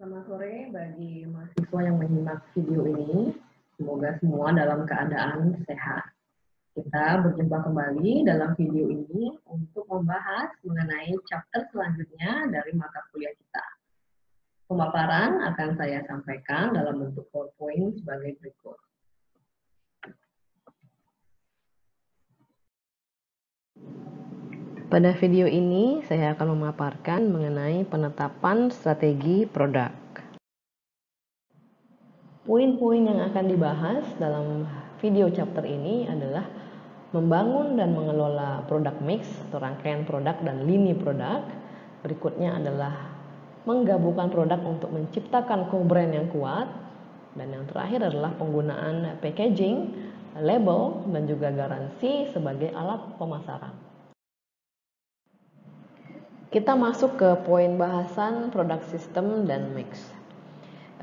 Selamat sore bagi mahasiswa yang menyimak video ini. Semoga semua dalam keadaan sehat. Kita berjumpa kembali dalam video ini untuk membahas mengenai chapter selanjutnya dari mata kuliah kita. Pemaparan akan saya sampaikan dalam bentuk PowerPoint sebagai berikut. Pada video ini, saya akan memaparkan mengenai penetapan strategi produk. Poin-poin yang akan dibahas dalam video chapter ini adalah membangun dan mengelola produk mix atau rangkaian produk dan lini produk. Berikutnya adalah menggabungkan produk untuk menciptakan co-brand yang kuat. Dan yang terakhir adalah penggunaan packaging, label, dan juga garansi sebagai alat pemasaran. Kita masuk ke poin bahasan produk sistem dan mix.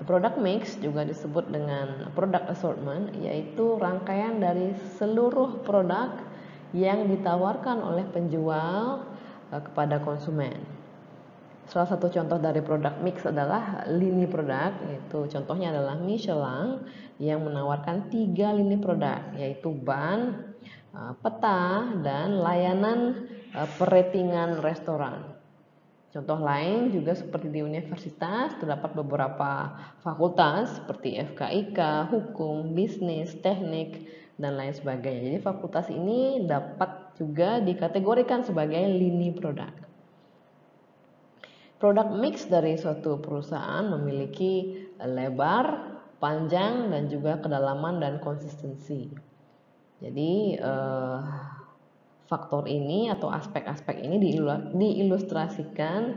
Product mix juga disebut dengan product assortment, yaitu rangkaian dari seluruh produk yang ditawarkan oleh penjual kepada konsumen. Salah satu contoh dari product mix adalah lini produk, yaitu contohnya adalah Michelin yang menawarkan 3 lini produk, yaitu ban, peta, dan layanan peratingan restoran. Contoh lain juga seperti di universitas, terdapat beberapa fakultas seperti FKIK, hukum, bisnis, teknik, dan lain sebagainya. Jadi fakultas ini dapat juga dikategorikan sebagai lini produk. Produk mix dari suatu perusahaan memiliki lebar, panjang, dan juga kedalaman dan konsistensi. Jadi faktor ini atau aspek-aspek ini diilustrasikan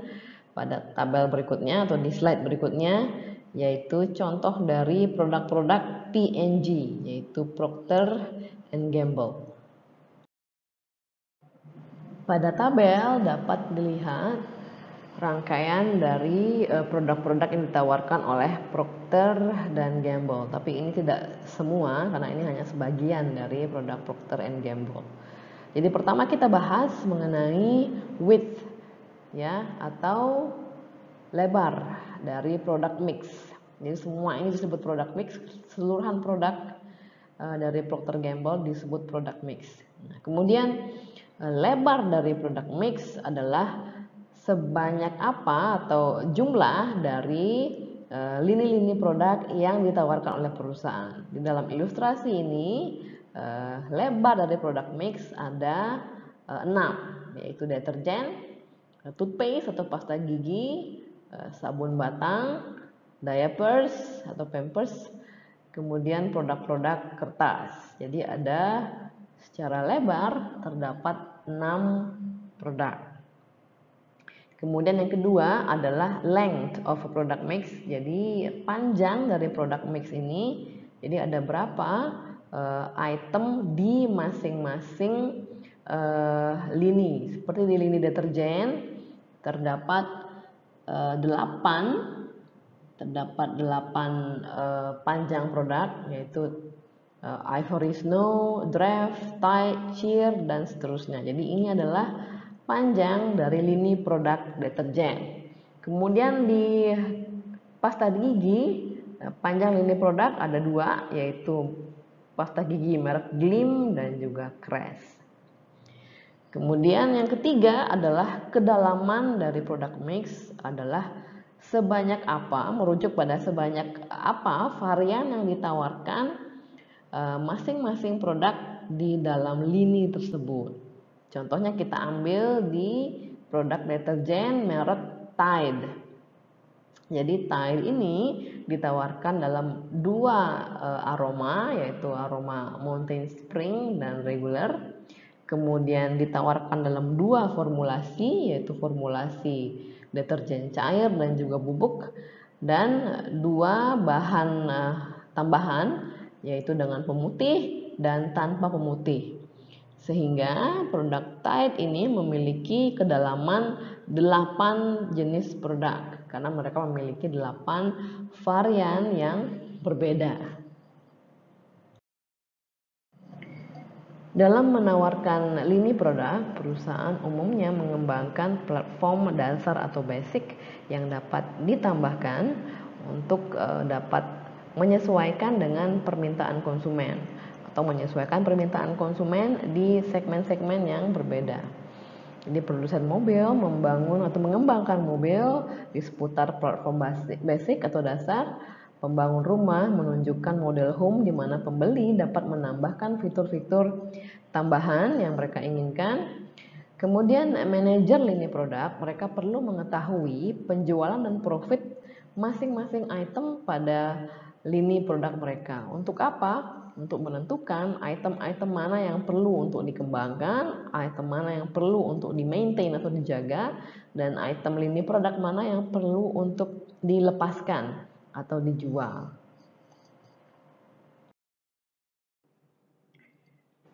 pada tabel berikutnya atau di slide berikutnya, yaitu contoh dari produk-produk P&G, yaitu Procter & Gamble. Pada tabel dapat dilihat rangkaian dari produk-produk yang ditawarkan oleh Procter & Gamble, tapi ini tidak semua karena ini hanya sebagian dari produk Procter & Gamble. Jadi pertama kita bahas mengenai width ya atau lebar dari produk mix. Jadi semua ini disebut produk mix, keseluruhan produk dari Procter Gamble disebut produk mix. Nah, kemudian lebar dari produk mix adalah sebanyak apa atau jumlah dari lini-lini produk yang ditawarkan oleh perusahaan. Di dalam ilustrasi ini lebar dari produk mix ada 6, yaitu deterjen, toothpaste atau pasta gigi, sabun batang, diapers atau pampers, kemudian produk-produk kertas. Jadi ada secara lebar terdapat 6 produk. Kemudian yang kedua adalah length of product mix. Jadi panjang dari produk mix ini, jadi ada berapa item di masing-masing lini. Seperti di lini deterjen terdapat 8 panjang produk, yaitu Ivory Snow, Draft, Tide, Cheer, dan seterusnya. Jadi ini adalah panjang dari lini produk deterjen. Kemudian di pasta gigi panjang lini produk ada 2, yaitu pasta gigi merek Glim dan juga Crest. Kemudian yang ketiga adalah kedalaman dari produk mix adalah sebanyak apa, merujuk pada sebanyak apa varian yang ditawarkan masing-masing produk di dalam lini tersebut. Contohnya kita ambil di produk deterjen merek Tide. Jadi Tide ini ditawarkan dalam 2 aroma, yaitu aroma Mountain Spring dan regular. Kemudian ditawarkan dalam 2 formulasi, yaitu formulasi deterjen cair dan juga bubuk, dan 2 bahan tambahan, yaitu dengan pemutih dan tanpa pemutih. Sehingga produk Tide ini memiliki kedalaman 8 jenis produk karena mereka memiliki 8 varian yang berbeda. Dalam menawarkan lini produk, perusahaan umumnya mengembangkan platform dasar atau basic yang dapat ditambahkan untuk dapat menyesuaikan dengan permintaan konsumen atau menyesuaikan permintaan konsumen di segmen-segmen yang berbeda. Jadi produsen mobil membangun atau mengembangkan mobil di seputar platform basic atau dasar. Pembangun rumah menunjukkan model home di mana pembeli dapat menambahkan fitur-fitur tambahan yang mereka inginkan. Kemudian manajer lini produk, mereka perlu mengetahui penjualan dan profit masing-masing item pada lini produk mereka. Untuk apa? Untuk menentukan item-item mana yang perlu untuk dikembangkan, item mana yang perlu untuk di-maintain atau dijaga, dan item lini produk mana yang perlu untuk dilepaskan atau dijual.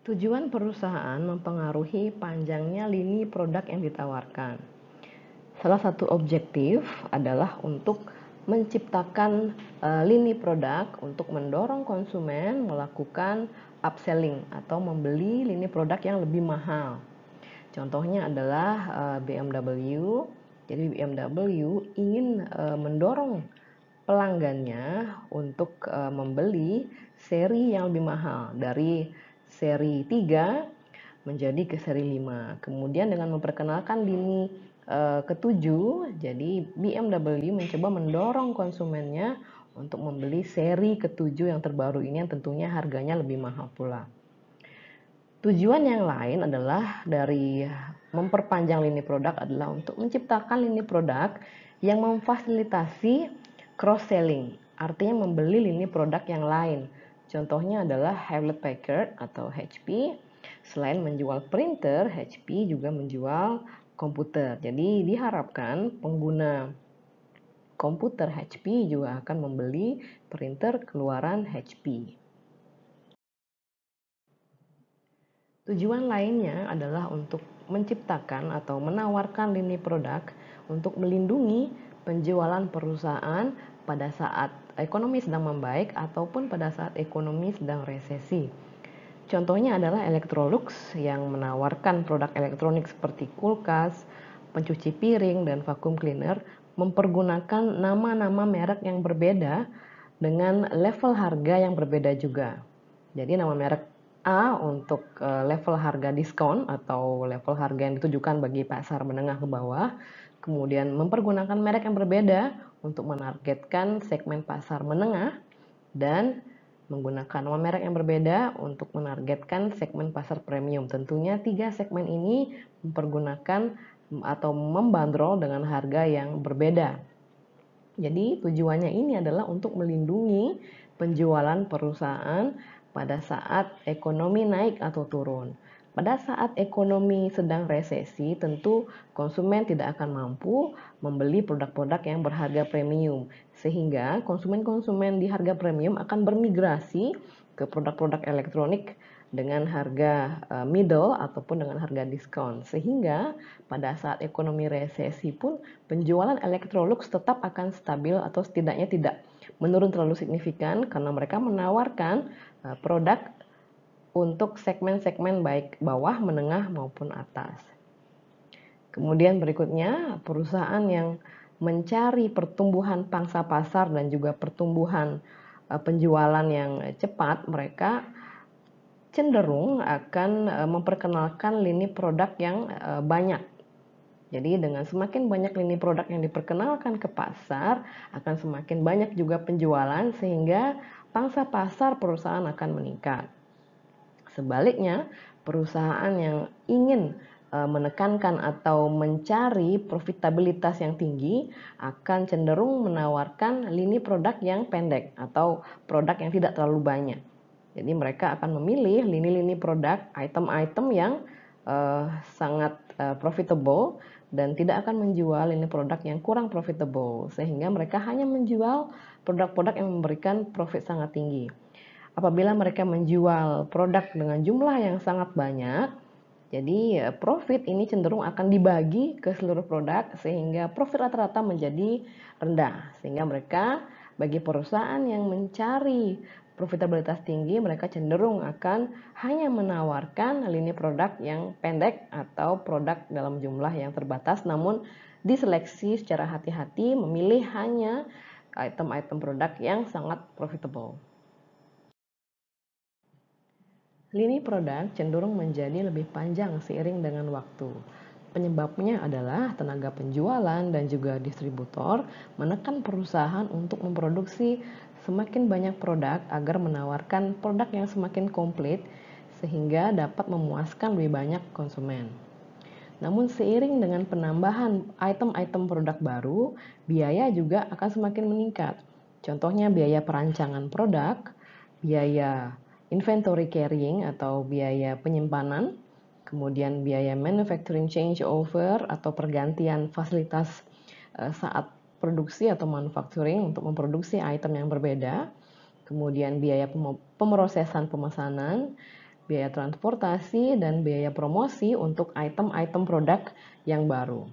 Tujuan perusahaan mempengaruhi panjangnya lini produk yang ditawarkan. Salah satu objektif adalah untuk menciptakan lini produk untuk mendorong konsumen melakukan upselling atau membeli lini produk yang lebih mahal. Contohnya adalah BMW. Jadi BMW ingin mendorong pelanggannya untuk membeli seri yang lebih mahal dari seri 3 menjadi ke seri 5. Kemudian dengan memperkenalkan lini ke-7, jadi BMW mencoba mendorong konsumennya untuk membeli seri ke-7 yang terbaru ini yang tentunya harganya lebih mahal pula. Tujuan yang lain adalah dari memperpanjang lini produk adalah untuk menciptakan lini produk yang memfasilitasi cross-selling, artinya membeli lini produk yang lain. Contohnya adalah Hewlett Packard atau HP. Selain menjual printer, HP juga menjual komputer. Jadi diharapkan pengguna komputer HP juga akan membeli printer keluaran HP. Tujuan lainnya adalah untuk menciptakan atau menawarkan lini produk untuk melindungi penjualan perusahaan pada saat ekonomi sedang membaik ataupun pada saat ekonomi sedang resesi. Contohnya adalah Electrolux yang menawarkan produk elektronik seperti kulkas, pencuci piring, dan vacuum cleaner mempergunakan nama-nama merek yang berbeda dengan level harga yang berbeda juga. Jadi nama merek A untuk level harga diskon atau level harga yang ditujukan bagi pasar menengah ke bawah, kemudian mempergunakan merek yang berbeda untuk menargetkan segmen pasar menengah, dan menggunakan nama merek yang berbeda untuk menargetkan segmen pasar premium. Tentunya 3 segmen ini mempergunakan atau membandrol dengan harga yang berbeda. Jadi tujuannya ini adalah untuk melindungi penjualan perusahaan pada saat ekonomi naik atau turun. Pada saat ekonomi sedang resesi, tentu konsumen tidak akan mampu membeli produk-produk yang berharga premium, sehingga konsumen-konsumen di harga premium akan bermigrasi ke produk-produk elektronik dengan harga middle ataupun dengan harga diskon, sehingga pada saat ekonomi resesi pun penjualan Electrolux tetap akan stabil atau setidaknya tidak menurun terlalu signifikan karena mereka menawarkan produk untuk segmen-segmen baik bawah, menengah maupun atas. Kemudian berikutnya, perusahaan yang mencari pertumbuhan pangsa pasar dan juga pertumbuhan penjualan yang cepat, mereka cenderung akan memperkenalkan lini produk yang banyak. Jadi dengan semakin banyak lini produk yang diperkenalkan ke pasar, akan semakin banyak juga penjualan sehingga pangsa pasar perusahaan akan meningkat. Sebaliknya, perusahaan yang ingin menekankan atau mencari profitabilitas yang tinggi akan cenderung menawarkan lini produk yang pendek atau produk yang tidak terlalu banyak. Jadi mereka akan memilih lini-lini produk, item-item yang sangat profitable dan tidak akan menjual lini produk yang kurang profitable, sehingga mereka hanya menjual produk-produk yang memberikan profit sangat tinggi. Apabila mereka menjual produk dengan jumlah yang sangat banyak, jadi profit ini cenderung akan dibagi ke seluruh produk sehingga profit rata-rata menjadi rendah. Sehingga mereka bagi perusahaan yang mencari profitabilitas tinggi, mereka cenderung akan hanya menawarkan lini produk yang pendek atau produk dalam jumlah yang terbatas, namun diseleksi secara hati-hati memilih hanya item-item produk yang sangat profitable. Lini produk cenderung menjadi lebih panjang seiring dengan waktu. Penyebabnya adalah tenaga penjualan dan juga distributor menekan perusahaan untuk memproduksi semakin banyak produk agar menawarkan produk yang semakin komplit sehingga dapat memuaskan lebih banyak konsumen. Namun seiring dengan penambahan item-item produk baru, biaya juga akan semakin meningkat. Contohnya biaya perancangan produk, biaya inventory carrying atau biaya penyimpanan, kemudian biaya manufacturing changeover atau pergantian fasilitas saat produksi atau manufacturing untuk memproduksi item yang berbeda, kemudian biaya pemrosesan pemesanan, biaya transportasi, dan biaya promosi untuk item-item produk yang baru.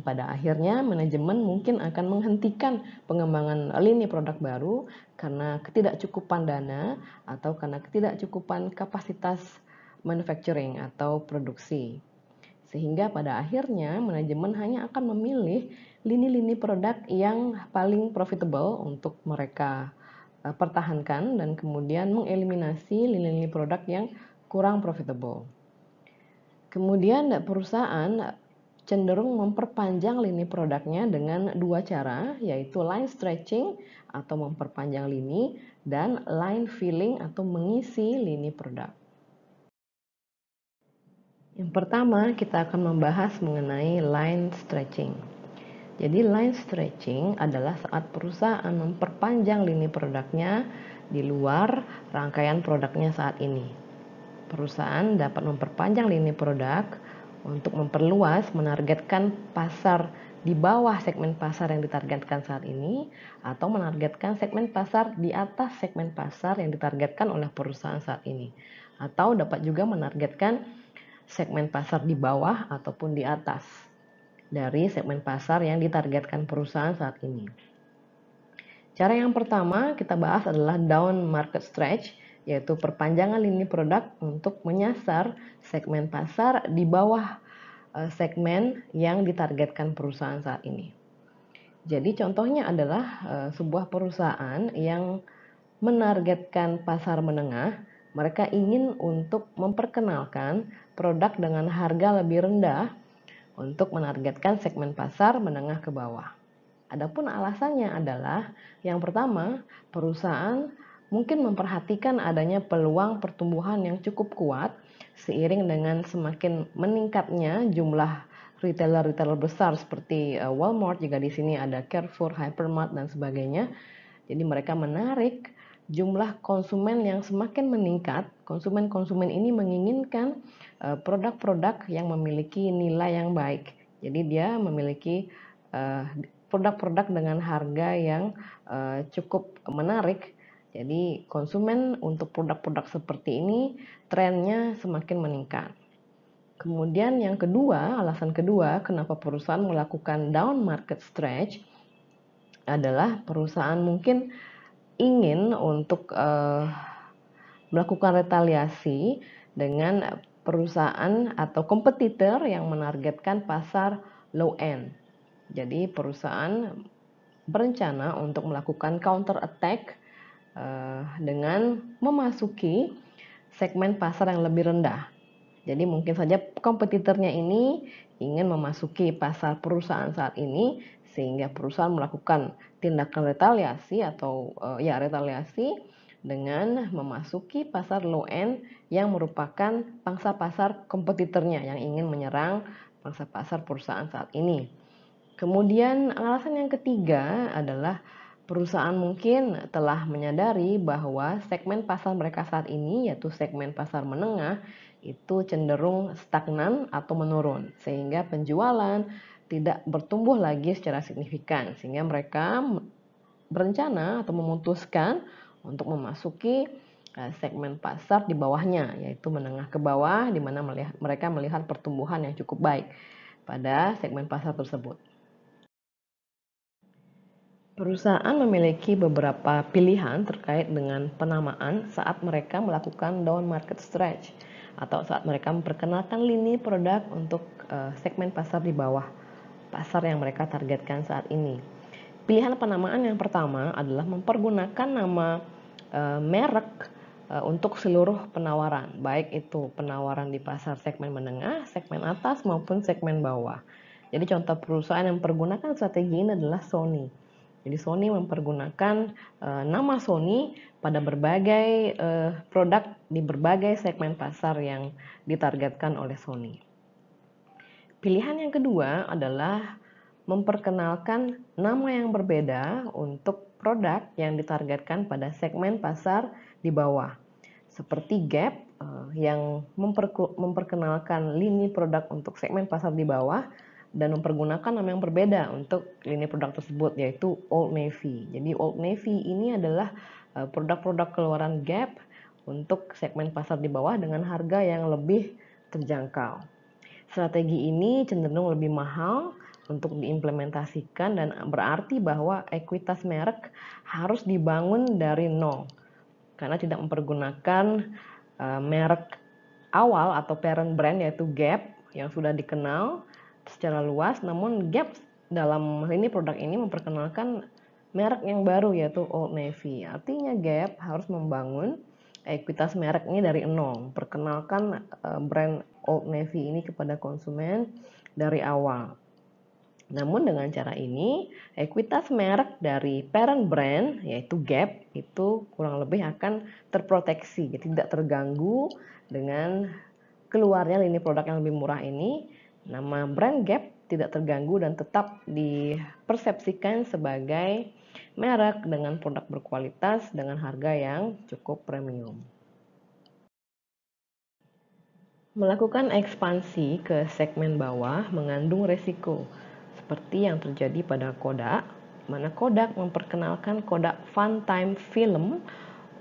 Pada akhirnya, manajemen mungkin akan menghentikan pengembangan lini produk baru karena ketidakcukupan dana atau karena ketidakcukupan kapasitas manufacturing atau produksi. Sehingga pada akhirnya manajemen hanya akan memilih lini-lini produk yang paling profitable untuk mereka pertahankan dan kemudian mengeliminasi lini-lini produk yang kurang profitable. Kemudian perusahaan cenderung memperpanjang lini produknya dengan dua cara, yaitu line stretching atau memperpanjang lini dan line filling atau mengisi lini produk. Yang pertama, kita akan membahas mengenai line stretching. Jadi line stretching adalah saat perusahaan memperpanjang lini produknya di luar rangkaian produknya saat ini. Perusahaan dapat memperpanjang lini produk untuk memperluas, menargetkan pasar di bawah segmen pasar yang ditargetkan saat ini atau menargetkan segmen pasar di atas segmen pasar yang ditargetkan oleh perusahaan saat ini, atau dapat juga menargetkan segmen pasar di bawah ataupun di atas dari segmen pasar yang ditargetkan perusahaan saat ini. Cara yang pertama kita bahas adalah down market stretch, yaitu perpanjangan lini produk untuk menyasar segmen pasar di bawah segmen yang ditargetkan perusahaan saat ini. Jadi contohnya adalah sebuah perusahaan yang menargetkan pasar menengah, mereka ingin untuk memperkenalkan produk dengan harga lebih rendah untuk menargetkan segmen pasar menengah ke bawah. Adapun alasannya adalah yang pertama, perusahaan mungkin memperhatikan adanya peluang pertumbuhan yang cukup kuat seiring dengan semakin meningkatnya jumlah retailer-retailer besar seperti Walmart, jika di sini ada Carrefour, Hypermart dan sebagainya. Jadi mereka menarik jumlah konsumen yang semakin meningkat. Konsumen-konsumen ini menginginkan produk-produk yang memiliki nilai yang baik. Jadi dia memiliki produk-produk dengan harga yang cukup menarik. Jadi konsumen untuk produk-produk seperti ini trennya semakin meningkat. Kemudian yang kedua, alasan kedua kenapa perusahaan melakukan down market stretch adalah perusahaan mungkin ingin untuk melakukan retaliasi dengan perusahaan atau kompetitor yang menargetkan pasar low end. Jadi perusahaan berencana untuk melakukan counter attack dengan memasuki segmen pasar yang lebih rendah. Jadi mungkin saja kompetitornya ini ingin memasuki pasar perusahaan saat ini sehingga perusahaan melakukan tindakan retaliasi atau retaliasi dengan memasuki pasar low end yang merupakan pangsa pasar kompetitornya yang ingin menyerang pangsa pasar perusahaan saat ini. Kemudian alasan yang ketiga adalah perusahaan mungkin telah menyadari bahwa segmen pasar mereka saat ini, yaitu segmen pasar menengah, itu cenderung stagnan atau menurun, sehingga penjualan tidak bertumbuh lagi secara signifikan, sehingga mereka berencana atau memutuskan untuk memasuki segmen pasar di bawahnya, yaitu menengah ke bawah, di mana mereka melihat pertumbuhan yang cukup baik pada segmen pasar tersebut. Perusahaan memiliki beberapa pilihan terkait dengan penamaan saat mereka melakukan down market stretch atau saat mereka memperkenalkan lini produk untuk segmen pasar di bawah pasar yang mereka targetkan saat ini. Pilihan penamaan yang pertama adalah mempergunakan nama merek untuk seluruh penawaran, baik itu penawaran di pasar segmen menengah, segmen atas maupun segmen bawah. Jadi contoh perusahaan yang mempergunakan strategi ini adalah Sony. Jadi Sony mempergunakan nama Sony pada berbagai produk di berbagai segmen pasar yang ditargetkan oleh Sony. Pilihan yang kedua adalah memperkenalkan nama yang berbeda untuk produk yang ditargetkan pada segmen pasar di bawah. Seperti Gap yang memperkenalkan lini produk untuk segmen pasar di bawah dan mempergunakan nama yang berbeda untuk lini produk tersebut, yaitu Old Navy. Jadi Old Navy ini adalah produk-produk keluaran Gap untuk segmen pasar di bawah dengan harga yang lebih terjangkau. Strategi ini cenderung lebih mahal untuk diimplementasikan dan berarti bahwa ekuitas merek harus dibangun dari nol karena tidak mempergunakan merek awal atau parent brand yaitu Gap yang sudah dikenal secara luas, namun Gap dalam ini produk ini memperkenalkan merek yang baru yaitu Old Navy. Artinya Gap harus membangun ekuitas merek ini dari nol, perkenalkan brand Old Navy ini kepada konsumen dari awal. Namun dengan cara ini, ekuitas merek dari parent brand yaitu Gap itu kurang lebih akan terproteksi, tidak terganggu dengan keluarnya lini produk yang lebih murah ini. Nama brand Gap tidak terganggu dan tetap dipersepsikan sebagai merek dengan produk berkualitas dengan harga yang cukup premium. Melakukan ekspansi ke segmen bawah mengandung resiko, seperti yang terjadi pada Kodak, mana Kodak memperkenalkan Kodak Funtime Film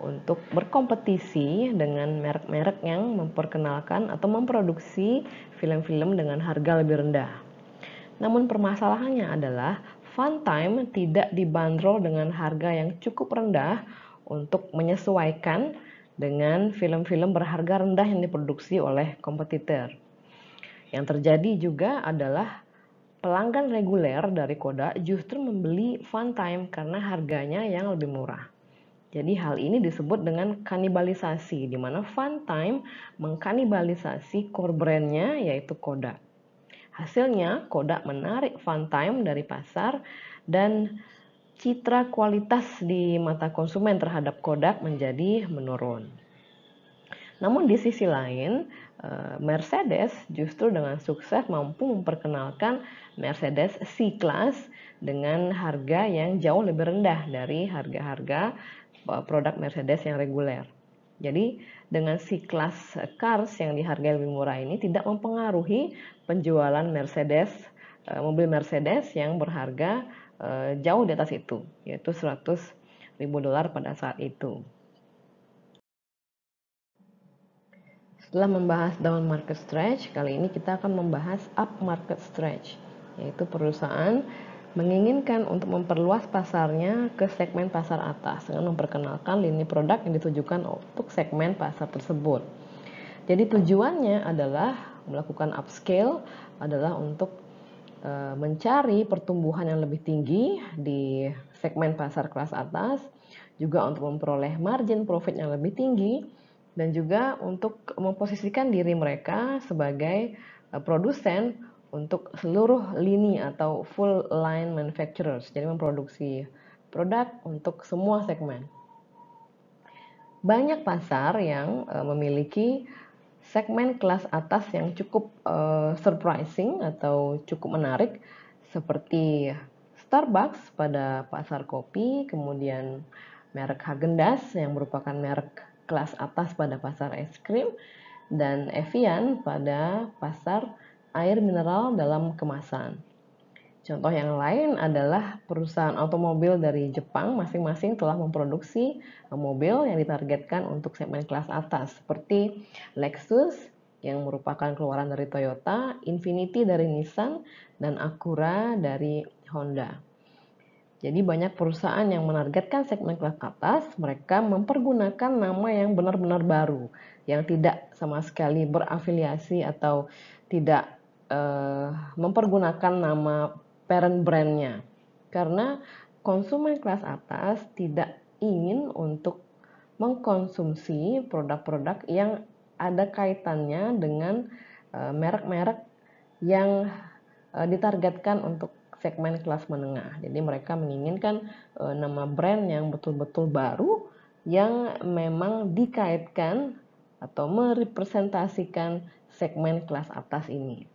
untuk berkompetisi dengan merek-merek yang memperkenalkan atau memproduksi film-film dengan harga lebih rendah. Namun permasalahannya adalah Funtime tidak dibanderol dengan harga yang cukup rendah untuk menyesuaikan dengan film-film berharga rendah yang diproduksi oleh kompetitor. Yang terjadi juga adalah pelanggan reguler dari Kodak justru membeli Funtime karena harganya yang lebih murah. Jadi hal ini disebut dengan kanibalisasi, di mana Funtime mengkanibalisasi core brandnya yaitu Kodak. Hasilnya Kodak menarik Funtime dari pasar dan citra kualitas di mata konsumen terhadap Kodak menjadi menurun. Namun di sisi lain, Mercedes justru dengan sukses mampu memperkenalkan Mercedes C-Class dengan harga yang jauh lebih rendah dari harga-harga produk Mercedes yang reguler. Jadi dengan C-Class cars yang dihargai lebih murah ini tidak mempengaruhi penjualan Mercedes, mobil Mercedes yang berharga jauh di atas itu, yaitu $100.000 pada saat itu. Setelah membahas down market stretch, kali ini kita akan membahas up market stretch, yaitu perusahaan menginginkan untuk memperluas pasarnya ke segmen pasar atas dengan memperkenalkan lini produk yang ditujukan untuk segmen pasar tersebut. Jadi tujuannya adalah melakukan upscale, adalah untuk mencari pertumbuhan yang lebih tinggi di segmen pasar kelas atas, juga untuk memperoleh margin profit yang lebih tinggi, dan juga untuk memposisikan diri mereka sebagai produsen untuk seluruh lini atau full line manufacturers, jadi memproduksi produk untuk semua segmen. Banyak pasar yang memiliki segmen kelas atas yang cukup surprising atau cukup menarik, seperti Starbucks pada pasar kopi, kemudian merek Häagen-Dazs yang merupakan merek kelas atas pada pasar es krim, dan Evian pada pasar air mineral dalam kemasan. Contoh yang lain adalah perusahaan otomobil dari Jepang masing-masing telah memproduksi mobil yang ditargetkan untuk segmen kelas atas, seperti Lexus yang merupakan keluaran dari Toyota, Infiniti dari Nissan, dan Acura dari Honda. Jadi banyak perusahaan yang menargetkan segmen kelas atas, mereka mempergunakan nama yang benar-benar baru, yang tidak sama sekali berafiliasi atau tidak mempergunakan nama parent brandnya. Karena konsumen kelas atas tidak ingin untuk mengkonsumsi produk-produk yang ada kaitannya dengan merek-merek yang ditargetkan untuk segmen kelas menengah. Jadi mereka menginginkan nama brand yang betul-betul baru yang memang dikaitkan atau merepresentasikan segmen kelas atas ini.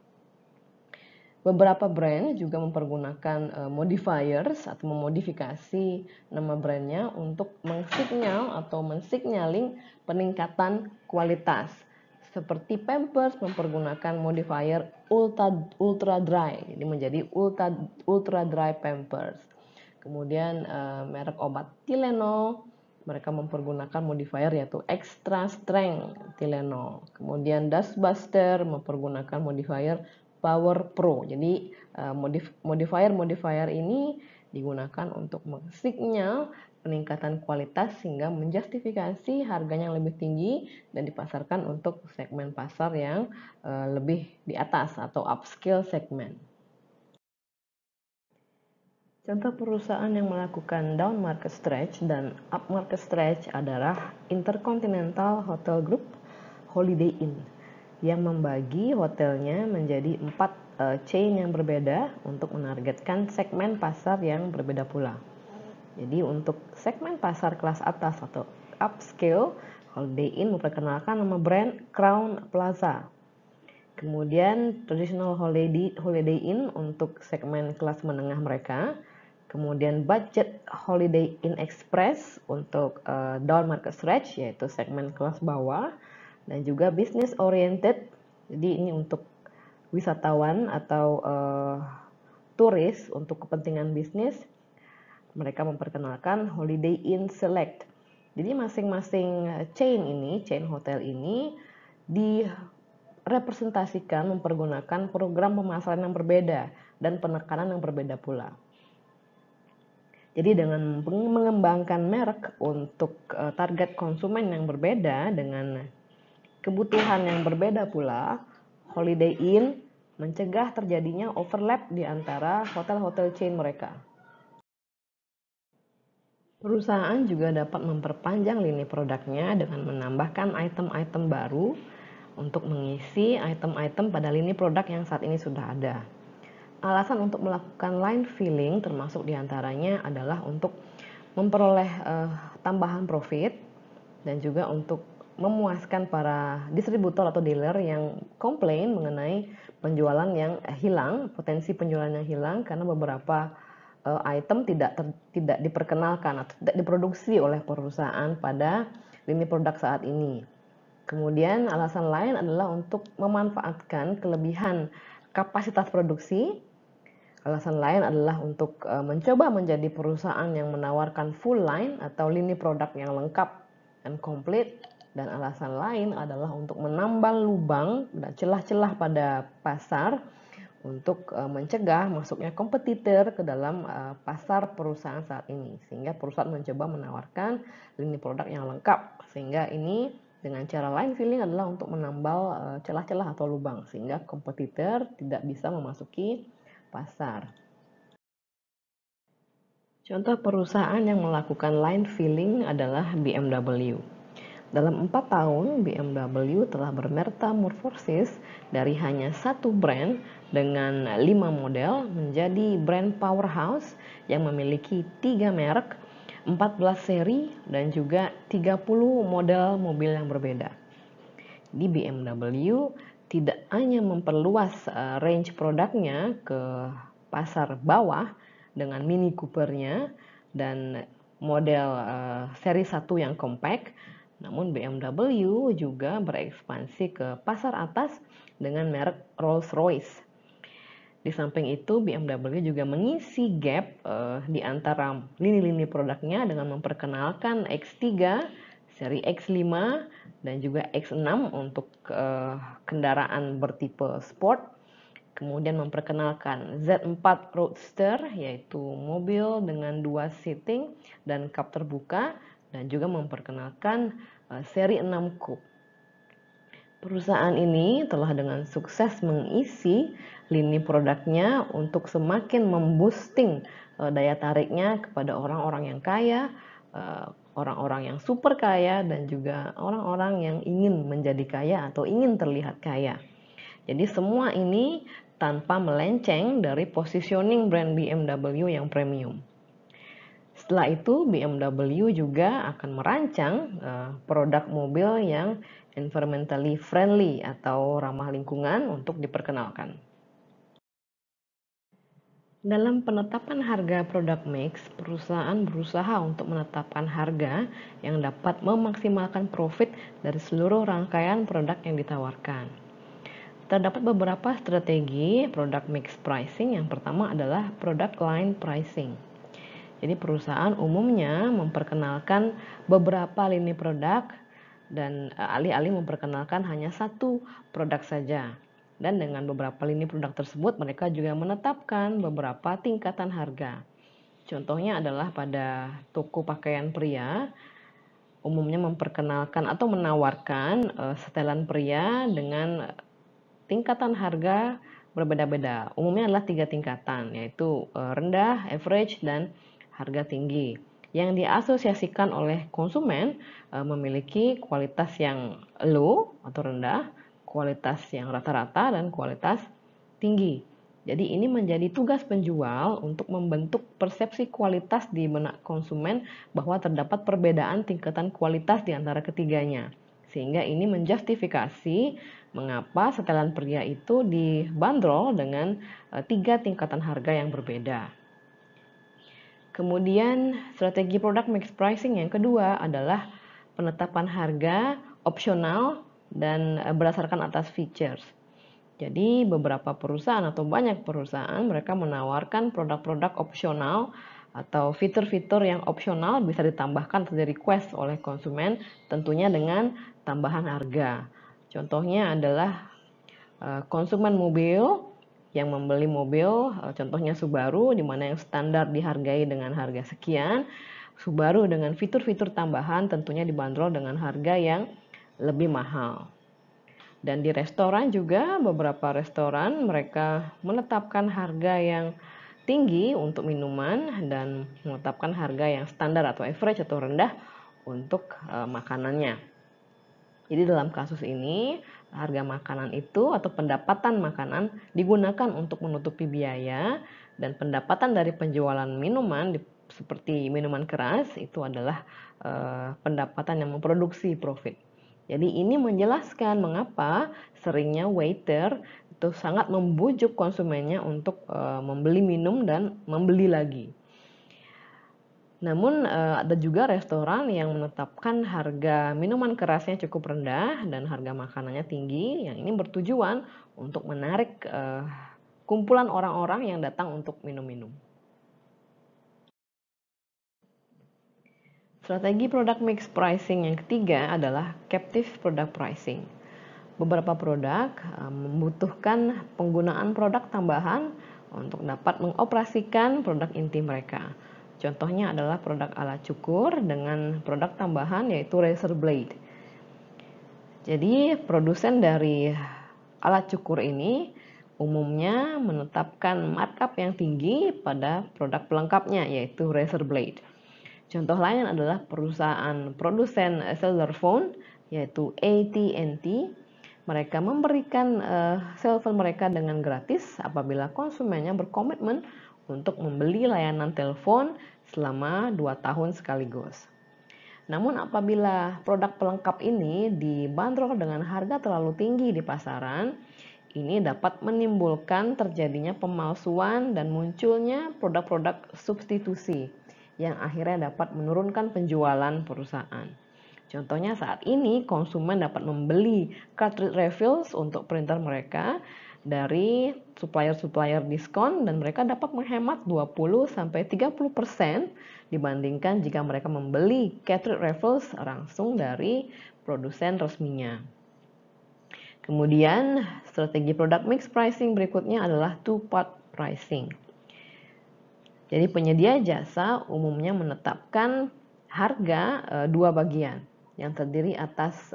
Beberapa brand juga mempergunakan modifiers atau memodifikasi nama brandnya untuk mensinyal atau mensignaling peningkatan kualitas. Seperti Pampers mempergunakan modifier ultra dry, jadi menjadi ultra dry Pampers. Kemudian merek obat Tylenol, mereka mempergunakan modifier yaitu extra strength Tylenol. Kemudian Dustbuster mempergunakan modifier Power Pro. Jadi modifier ini digunakan untuk mensinyal peningkatan kualitas sehingga menjustifikasi harganya yang lebih tinggi dan dipasarkan untuk segmen pasar yang lebih di atas atau upscale segmen. Contoh perusahaan yang melakukan down market stretch dan up market stretch adalah Intercontinental Hotel Group, Holiday Inn, yang membagi hotelnya menjadi 4 chain yang berbeda untuk menargetkan segmen pasar yang berbeda pula. Jadi untuk segmen pasar kelas atas atau upscale, Holiday Inn memperkenalkan nama brand Crown Plaza. Kemudian Traditional Holiday Inn untuk segmen kelas menengah mereka. Kemudian Budget Holiday Inn Express untuk down market stretch yaitu segmen kelas bawah. Dan juga business oriented, jadi ini untuk wisatawan atau turis untuk kepentingan bisnis. Mereka memperkenalkan Holiday Inn Select. Jadi masing-masing chain hotel ini direpresentasikan mempergunakan program pemasaran yang berbeda dan penekanan yang berbeda pula. Jadi dengan mengembangkan merek untuk target konsumen yang berbeda dengan kebutuhan yang berbeda pula, Holiday Inn mencegah terjadinya overlap di antara hotel-hotel chain mereka. Perusahaan juga dapat memperpanjang lini produknya dengan menambahkan item-item baru untuk mengisi item-item pada lini produk yang saat ini sudah ada. Alasan untuk melakukan line filling termasuk diantaranya adalah untuk memperoleh tambahan profit dan juga untuk memuaskan para distributor atau dealer yang komplain mengenai penjualan yang hilang, potensi penjualan yang hilang karena beberapa item tidak diperkenalkan atau tidak diproduksi oleh perusahaan pada lini produk saat ini. Kemudian alasan lain adalah untuk memanfaatkan kelebihan kapasitas produksi. Alasan lain adalah untuk mencoba menjadi perusahaan yang menawarkan full line atau lini produk yang lengkap dan komplit. Dan alasan lain adalah untuk menambal lubang dan celah-celah pada pasar untuk mencegah masuknya kompetitor ke dalam pasar perusahaan saat ini. Sehingga perusahaan mencoba menawarkan lini produk yang lengkap. Sehingga ini dengan cara line filling adalah untuk menambal celah-celah atau lubang. Sehingga kompetitor tidak bisa memasuki pasar. Contoh perusahaan yang melakukan line filling adalah BMW. Dalam 4 tahun, BMW telah bermetamorfosis dari hanya satu brand dengan 5 model menjadi brand powerhouse yang memiliki 3 merek, 14 seri, dan juga 30 model mobil yang berbeda. Di BMW tidak hanya memperluas range produknya ke pasar bawah dengan Mini Cooper-nya dan model seri 1 yang compact, namun BMW juga berekspansi ke pasar atas dengan merek Rolls-Royce. Di samping itu, BMW juga mengisi gap di antara lini-lini produknya dengan memperkenalkan X3, seri X5, dan juga X6 untuk kendaraan bertipe sport. Kemudian memperkenalkan Z4 Roadster, yaitu mobil dengan 2 seating dan kap terbuka, dan juga memperkenalkan seri 6 Coupe. Perusahaan ini telah dengan sukses mengisi lini produknya untuk semakin memboosting daya tariknya kepada orang-orang yang kaya, orang-orang yang super kaya, dan juga orang-orang yang ingin menjadi kaya atau ingin terlihat kaya. Jadi semua ini tanpa melenceng dari positioning brand BMW yang premium. Setelah itu BMW juga akan merancang produk mobil yang environmentally friendly atau ramah lingkungan untuk diperkenalkan. Dalam penetapan harga produk mix, perusahaan berusaha untuk menetapkan harga yang dapat memaksimalkan profit dari seluruh rangkaian produk yang ditawarkan. Terdapat beberapa strategi product mix pricing. Yang pertama adalah product line pricing. Jadi perusahaan umumnya memperkenalkan beberapa lini produk dan alih-alih memperkenalkan hanya satu produk saja. Dan dengan beberapa lini produk tersebut mereka juga menetapkan beberapa tingkatan harga. Contohnya adalah pada toko pakaian pria, umumnya memperkenalkan atau menawarkan setelan pria dengan tingkatan harga berbeda-beda. Umumnya adalah 3 tingkatan, yaitu rendah, average, dan harga tinggi. Yang diasosiasikan oleh konsumen memiliki kualitas yang low atau rendah, kualitas yang rata-rata, dan kualitas tinggi. Jadi ini menjadi tugas penjual untuk membentuk persepsi kualitas di benak konsumen bahwa terdapat perbedaan tingkatan kualitas di antara ketiganya. Sehingga ini menjustifikasi mengapa setelan pria itu dibanderol dengan 3 tingkatan harga yang berbeda. Kemudian strategi product mix pricing yang kedua adalah penetapan harga opsional dan berdasarkan atas features. Jadi beberapa perusahaan atau banyak perusahaan mereka menawarkan produk-produk opsional atau fitur-fitur yang opsional bisa ditambahkan atau di request oleh konsumen, tentunya dengan tambahan harga. Contohnya adalah konsumen mobil yang membeli mobil, contohnya Subaru, di mana yang standar dihargai dengan harga sekian. Subaru dengan fitur-fitur tambahan tentunya dibanderol dengan harga yang lebih mahal. Dan di restoran juga, beberapa restoran mereka menetapkan harga yang tinggi untuk minuman dan menetapkan harga yang standar atau average atau rendah untuk makanannya. Jadi dalam kasus ini, harga makanan itu atau pendapatan makanan digunakan untuk menutupi biaya, dan pendapatan dari penjualan minuman seperti minuman keras itu adalah pendapatan yang memproduksi profit. Jadi ini menjelaskan mengapa seringnya waiter itu sangat membujuk konsumennya untuk membeli minum dan membeli lagi. Namun ada juga restoran yang menetapkan harga minuman kerasnya cukup rendah dan harga makanannya tinggi, yang ini bertujuan untuk menarik kumpulan orang-orang yang datang untuk minum-minum. Strategi product mix pricing yang ketiga adalah captive product pricing. Beberapa produk membutuhkan penggunaan produk tambahan untuk dapat mengoperasikan produk inti mereka. Contohnya adalah produk alat cukur dengan produk tambahan yaitu razor blade. Jadi produsen dari alat cukur ini umumnya menetapkan markup yang tinggi pada produk pelengkapnya yaitu razor blade. Contoh lain adalah perusahaan produsen cellular phone yaitu AT&T. Mereka memberikan cellphone mereka dengan gratis apabila konsumennya berkomitmen untuk membeli layanan telepon selama 2 tahun sekaligus. Namun apabila produk pelengkap ini dibanderol dengan harga terlalu tinggi di pasaran, ini dapat menimbulkan terjadinya pemalsuan dan munculnya produk-produk substitusi yang akhirnya dapat menurunkan penjualan perusahaan. Contohnya saat ini konsumen dapat membeli cartridge refills untuk printer mereka dari supplier-supplier diskon dan mereka dapat menghemat 20-30% dibandingkan jika mereka membeli cartridge refills langsung dari produsen resminya. Kemudian strategi product mix pricing berikutnya adalah two-part pricing. Jadi penyedia jasa umumnya menetapkan harga dua bagian yang terdiri atas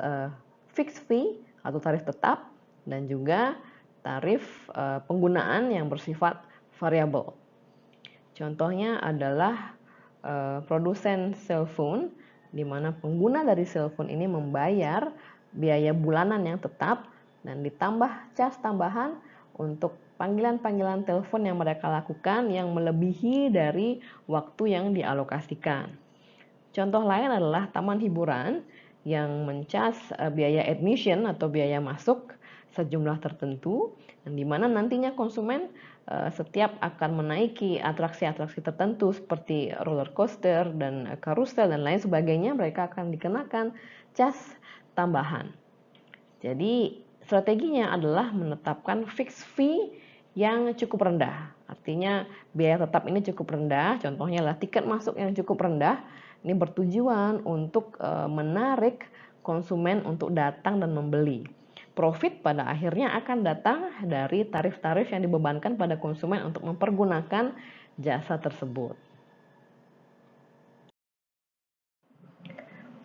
fixed fee atau tarif tetap dan juga tarif penggunaan yang bersifat variabel. Contohnya adalah produsen cellphone, di mana pengguna dari cellphone ini membayar biaya bulanan yang tetap dan ditambah cas tambahan untuk panggilan-panggilan telepon yang mereka lakukan yang melebihi dari waktu yang dialokasikan. Contoh lain adalah taman hiburan yang mencas biaya admission atau biaya masuk sejumlah tertentu, di mana nantinya konsumen setiap akan menaiki atraksi-atraksi tertentu seperti roller coaster dan karusel dan lain sebagainya, mereka akan dikenakan cas tambahan. Jadi strateginya adalah menetapkan fixed fee yang cukup rendah. Artinya biaya tetap ini cukup rendah, contohnya adalah tiket masuk yang cukup rendah. Ini bertujuan untuk menarik konsumen untuk datang dan membeli. Profit pada akhirnya akan datang dari tarif-tarif yang dibebankan pada konsumen untuk mempergunakan jasa tersebut.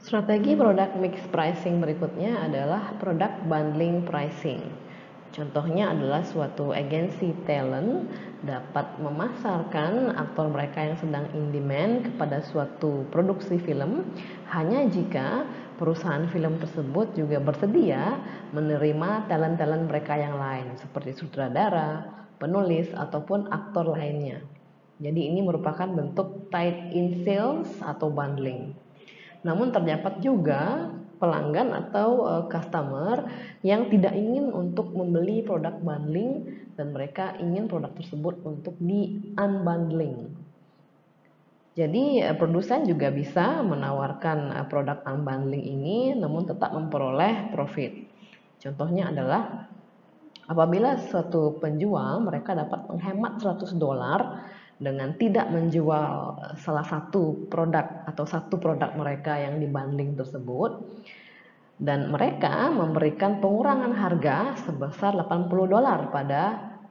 Strategi product mix pricing berikutnya adalah product bundling pricing. Contohnya adalah suatu agensi talent dapat memasarkan aktor mereka yang sedang in demand kepada suatu produksi film hanya jika perusahaan film tersebut juga bersedia menerima talent-talent mereka yang lain seperti sutradara, penulis, ataupun aktor lainnya. Jadi ini merupakan bentuk tied-in sales atau bundling. Namun terdapat juga pelanggan atau customer yang tidak ingin untuk membeli produk bundling dan mereka ingin produk tersebut untuk di unbundling. Jadi produsen juga bisa menawarkan produk unbundling ini namun tetap memperoleh profit. Contohnya adalah apabila suatu penjual mereka dapat menghemat $100 dengan tidak menjual salah satu produk atau satu produk mereka yang dibundling tersebut, dan mereka memberikan pengurangan harga sebesar $80 pada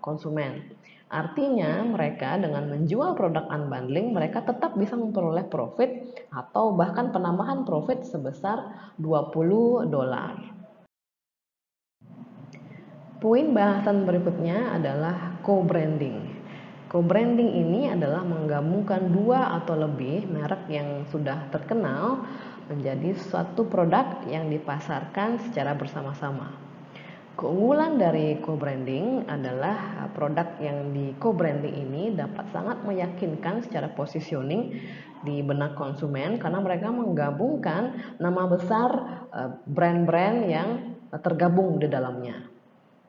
konsumen. Artinya mereka dengan menjual produk unbundling mereka tetap bisa memperoleh profit atau bahkan penambahan profit sebesar $20. Poin bahasan berikutnya adalah co-branding. Co-branding ini adalah menggabungkan dua atau lebih merek yang sudah terkenal menjadi suatu produk yang dipasarkan secara bersama-sama. Keunggulan dari co-branding adalah produk yang di co-branding ini dapat sangat meyakinkan secara positioning di benak konsumen karena mereka menggabungkan nama besar brand-brand yang tergabung di dalamnya.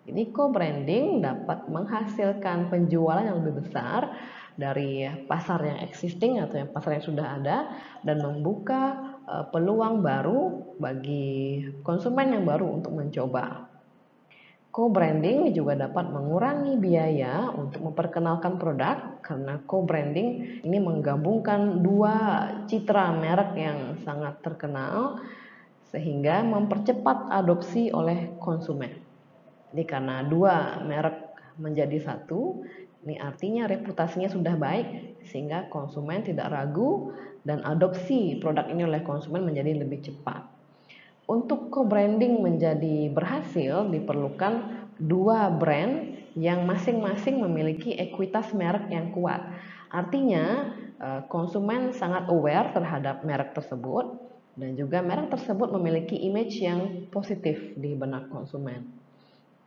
Ini co-branding dapat menghasilkan penjualan yang lebih besar dari pasar yang existing atau yang pasar yang sudah ada dan membuka peluang baru bagi konsumen yang baru untuk mencoba. Co-branding juga dapat mengurangi biaya untuk memperkenalkan produk karena co-branding ini menggabungkan dua citra merek yang sangat terkenal sehingga mempercepat adopsi oleh konsumen. Jadi karena dua merek menjadi satu, ini artinya reputasinya sudah baik sehingga konsumen tidak ragu dan adopsi produk ini oleh konsumen menjadi lebih cepat. Untuk co-branding menjadi berhasil diperlukan dua brand yang masing-masing memiliki ekuitas merek yang kuat. Artinya konsumen sangat aware terhadap merek tersebut dan juga merek tersebut memiliki image yang positif di benak konsumen.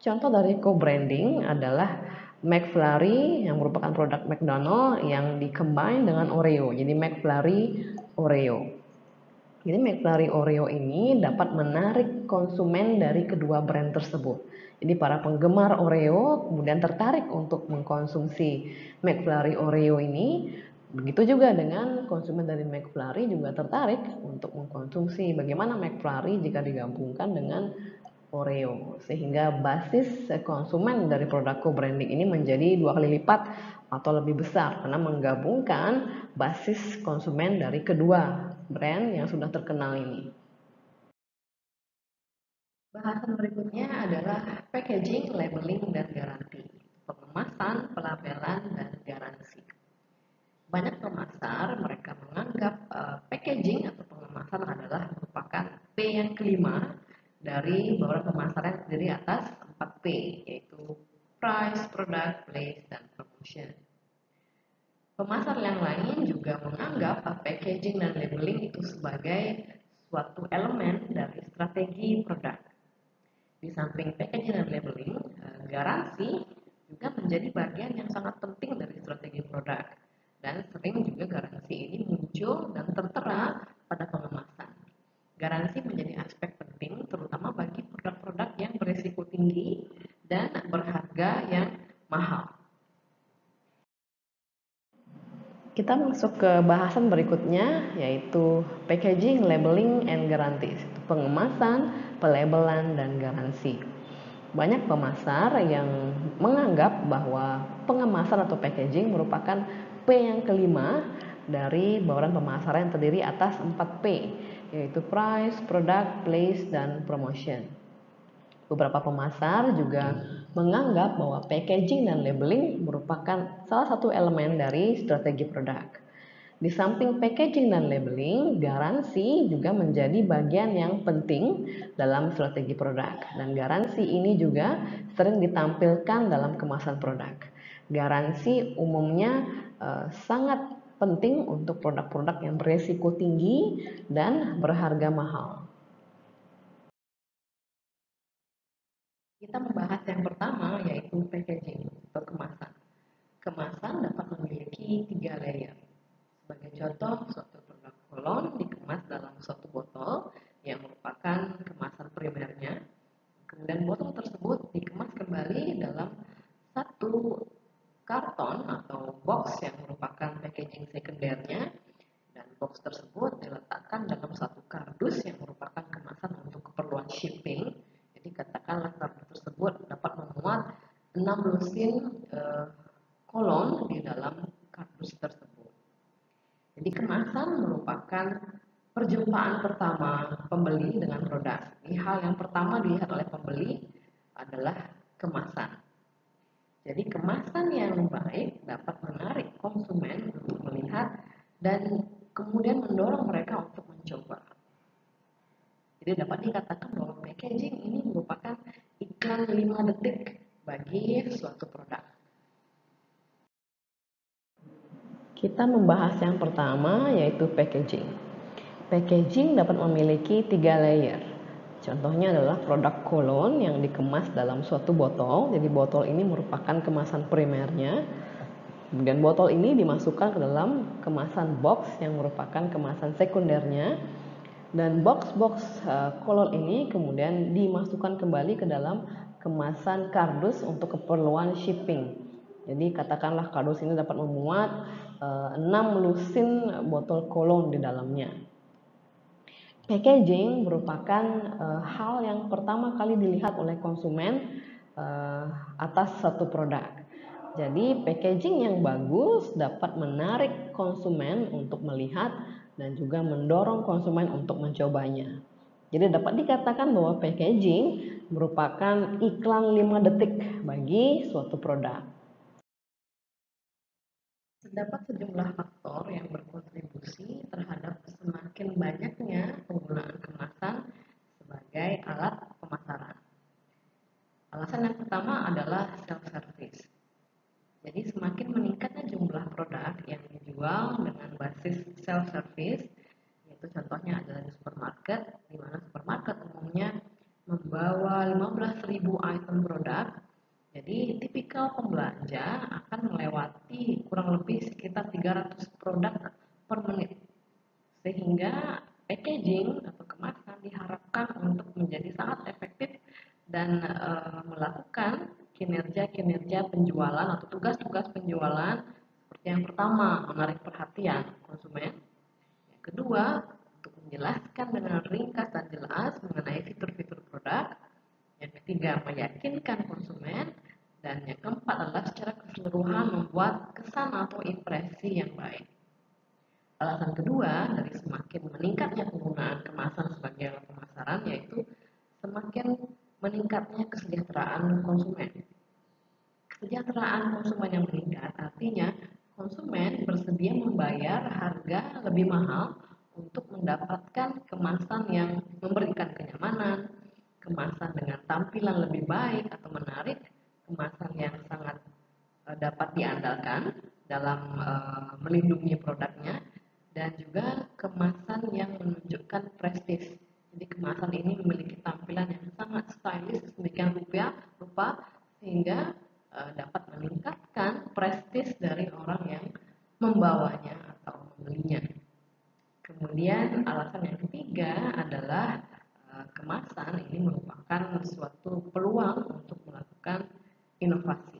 Contoh dari co-branding adalah McFlurry yang merupakan produk McDonald yang di-combine dengan Oreo. Jadi McFlurry Oreo. Jadi McFlurry Oreo ini dapat menarik konsumen dari kedua brand tersebut. Jadi para penggemar Oreo kemudian tertarik untuk mengkonsumsi McFlurry Oreo ini. Begitu juga dengan konsumen dari McFlurry juga tertarik untuk mengkonsumsi bagaimana McFlurry jika digabungkan dengan Oreo, sehingga basis konsumen dari produk co-branding ini menjadi 2 kali lipat atau lebih besar karena menggabungkan basis konsumen dari kedua brand yang sudah terkenal ini. Bahasan berikutnya adalah packaging, labeling, dan garansi. Pengemasan, pelabelan, dan garansi. Banyak pemasar mereka menganggap packaging atau pengemasan adalah merupakan P yang kelima dari bauran pemasaran yang terdiri atas 4 P, yaitu price, product, place, dan promotion. Pemasar yang lain juga menganggap packaging dan labeling itu sebagai suatu elemen dari strategi produk. Di samping packaging dan labeling, garansi juga menjadi bagian yang sangat penting dari strategi produk. Dan sering juga garansi ini muncul dan tertera pada pengemasan. Garansi menjadi aspek penting terutama bagi produk-produk yang berisiko tinggi dan berharga yang mahal. Kita masuk ke bahasan berikutnya, yaitu packaging, labeling, and guarantees. Pengemasan, pelabelan, dan garansi. Banyak pemasar yang menganggap bahwa pengemasan atau packaging merupakan P yang kelima dari bauran pemasaran yang terdiri atas 4 P, yaitu price, product, place, dan promotion. Beberapa pemasar juga menganggap bahwa packaging dan labeling merupakan salah satu elemen dari strategi produk. Di samping packaging dan labeling, garansi juga menjadi bagian yang penting dalam strategi produk. Dan garansi ini juga sering ditampilkan dalam kemasan produk. Garansi umumnya sangat penting untuk produk-produk yang beresiko tinggi dan berharga mahal. Kita membahas yang pertama, yaitu packaging atau kemasan. Kemasan dapat memiliki 3 layer. Sebagai contoh, suatu produk kolon dikemas dalam suatu botol yang merupakan kemasan primernya. Kemudian botol tersebut dikemas kembali dalam satu karton atau box yang merupakan packaging sekundernya, dan box tersebut diletakkan dalam satu kardus yang merupakan kemasan untuk keperluan shipping. Jadi katakanlah kardus tersebut dapat memuat 6 lusin kolon di dalam kardus tersebut. Jadi kemasan merupakan perjumpaan pertama pembeli dengan produk. Ini hal yang pertama dilihat oleh pembeli adalah kemasan. Jadi kemasan yang baik dapat menarik konsumen untuk melihat dan kemudian mendorong mereka untuk mencoba. Jadi dapat dikatakan bahwa packaging ini merupakan iklan 5 detik bagi suatu produk. Kita membahas yang pertama, yaitu packaging. Packaging dapat memiliki 3 layer. Contohnya adalah produk kolon yang dikemas dalam suatu botol. Jadi botol ini merupakan kemasan primernya. Kemudian botol ini dimasukkan ke dalam kemasan box yang merupakan kemasan sekundernya. Dan box-box kolon ini kemudian dimasukkan kembali ke dalam kemasan kardus untuk keperluan shipping. Jadi katakanlah kardus ini dapat memuat 6 lusin botol kolon di dalamnya. Packaging merupakan hal yang pertama kali dilihat oleh konsumen atas satu produk. Jadi packaging yang bagus dapat menarik konsumen untuk melihat dan juga mendorong konsumen untuk mencobanya. Jadi dapat dikatakan bahwa packaging merupakan iklan 5 detik bagi suatu produk. Terdapat sejumlah faktor yang berkontribusi terhadap semakin banyaknya penggunaan kemasan sebagai alat pemasaran. Alasan yang pertama adalah self-service. Jadi semakin meningkatnya jumlah produk yang dijual dengan basis self-service, yaitu contohnya adalah di supermarket, di mana supermarket umumnya membawa 15.000 item produk. Jadi tipikal pembelanja akan melewati kurang lebih sekitar 300 produk per menit. Sehingga packaging atau kemasan diharapkan untuk menjadi sangat efektif dan melakukan kinerja-kinerja penjualan atau tugas-tugas penjualan seperti yang pertama, menarik perhatian konsumen. Yang kedua, untuk menjelaskan dengan ringkas dan jelas mengenai fitur-fitur produk. Yang ketiga, meyakinkan konsumen. Dan yang keempat adalah secara keseluruhan membuat kesan atau impresi yang baik. Alasan kedua dari semakin meningkatnya penggunaan kemasan sebagai alat pemasaran yaitu semakin meningkatnya kesejahteraan konsumen. Kesejahteraan konsumen yang meningkat artinya konsumen bersedia membayar harga lebih mahal untuk mendapatkan kemasan yang memberikan kenyamanan, kemasan dengan tampilan lebih baik atau menarik, kemasan yang sangat dapat diandalkan dalam melindungi produknya, dan juga kemasan yang menunjukkan prestis. Jadi kemasan ini memiliki tampilan yang sangat stylish sedemikian rupa sehingga dapat meningkatkan prestis dari orang yang membawanya atau membelinya. Kemudian alasan yang ketiga adalah kemasan ini merupakan suatu peluang untuk melakukan inovasi.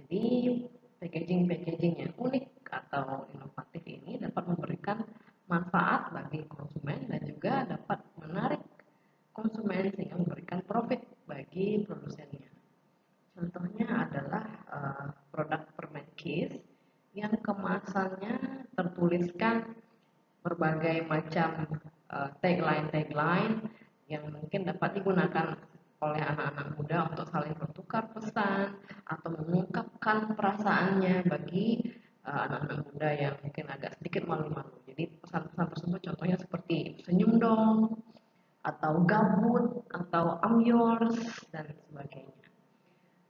Jadi packaging yang unik atau inovatif ini dapat memberikan manfaat bagi konsumen dan juga dapat menarik konsumen sehingga memberikan profit bagi produsennya. Contohnya adalah produk permen Kiss yang kemasannya tertuliskan berbagai macam tagline yang mungkin dapat digunakan oleh anak-anak muda untuk saling bertukar pesan atau mengungkapkan perasaannya bagi anak-anak muda yang mungkin agak sedikit malu-malu. Jadi pesan-pesan tersebut contohnya seperti senyum dong, atau gabut, atau I'm yours, dan sebagainya.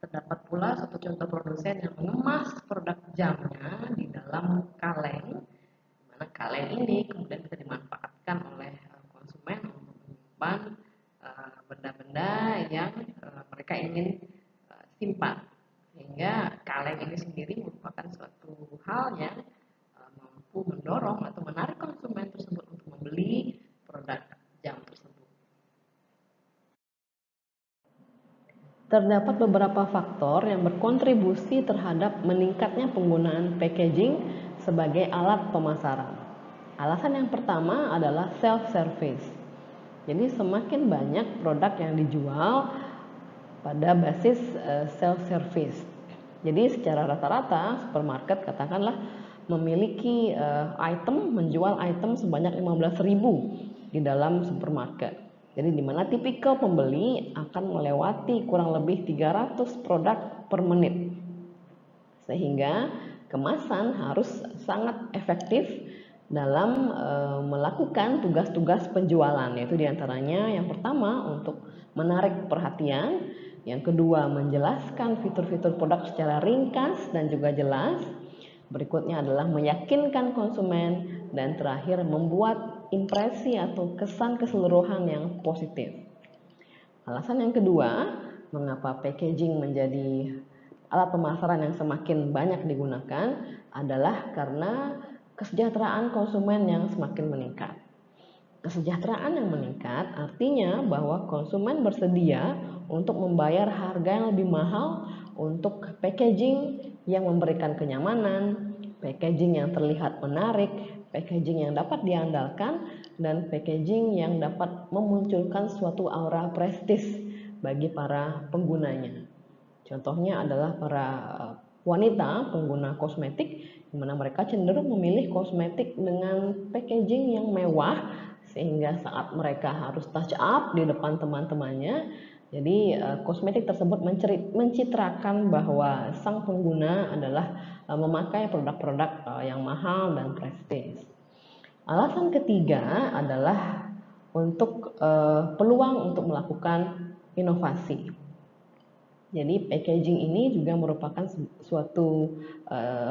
Terdapat pula satu contoh produsen yang mengemas produk jamnya di dalam kaleng, di mana kaleng ini kemudian bisa dimanfaatkan oleh konsumen untuk menyimpan benda-benda yang mereka ingin simpan, sehingga kaleng ini sendiri merupakan suatu hal yang mampu mendorong atau menarik konsumen tersebut untuk membeli produk jam tersebut. Terdapat beberapa faktor yang berkontribusi terhadap meningkatnya penggunaan packaging sebagai alat pemasaran. Alasan yang pertama adalah self-service. Jadi semakin banyak produk yang dijual pada basis self-service. Jadi secara rata-rata supermarket katakanlah memiliki menjual item sebanyak 15.000 di dalam supermarket. Jadi di mana tipikal pembeli akan melewati kurang lebih 300 produk per menit. Sehingga kemasan harus sangat efektif dalam melakukan tugas-tugas penjualan, yaitu diantaranya yang pertama untuk menarik perhatian, yang kedua menjelaskan fitur-fitur produk secara ringkas dan juga jelas, berikutnya adalah meyakinkan konsumen, dan terakhir membuat impresi atau kesan keseluruhan yang positif. Alasan yang kedua, mengapa packaging menjadi alat pemasaran yang semakin banyak digunakan adalah karena kesejahteraan konsumen yang semakin meningkat. Kesejahteraan yang meningkat artinya bahwa konsumen bersedia untuk membayar harga yang lebih mahal untuk packaging yang memberikan kenyamanan, packaging yang terlihat menarik, packaging yang dapat diandalkan, dan packaging yang dapat memunculkan suatu aura prestis bagi para penggunanya. Contohnya adalah para wanita pengguna kosmetik, di mana mereka cenderung memilih kosmetik dengan packaging yang mewah, sehingga saat mereka harus touch up di depan teman-temannya, jadi kosmetik tersebut mencitrakan bahwa sang pengguna adalah memakai produk-produk yang mahal dan prestis. Alasan ketiga adalah untuk peluang untuk melakukan inovasi. Jadi packaging ini juga merupakan suatu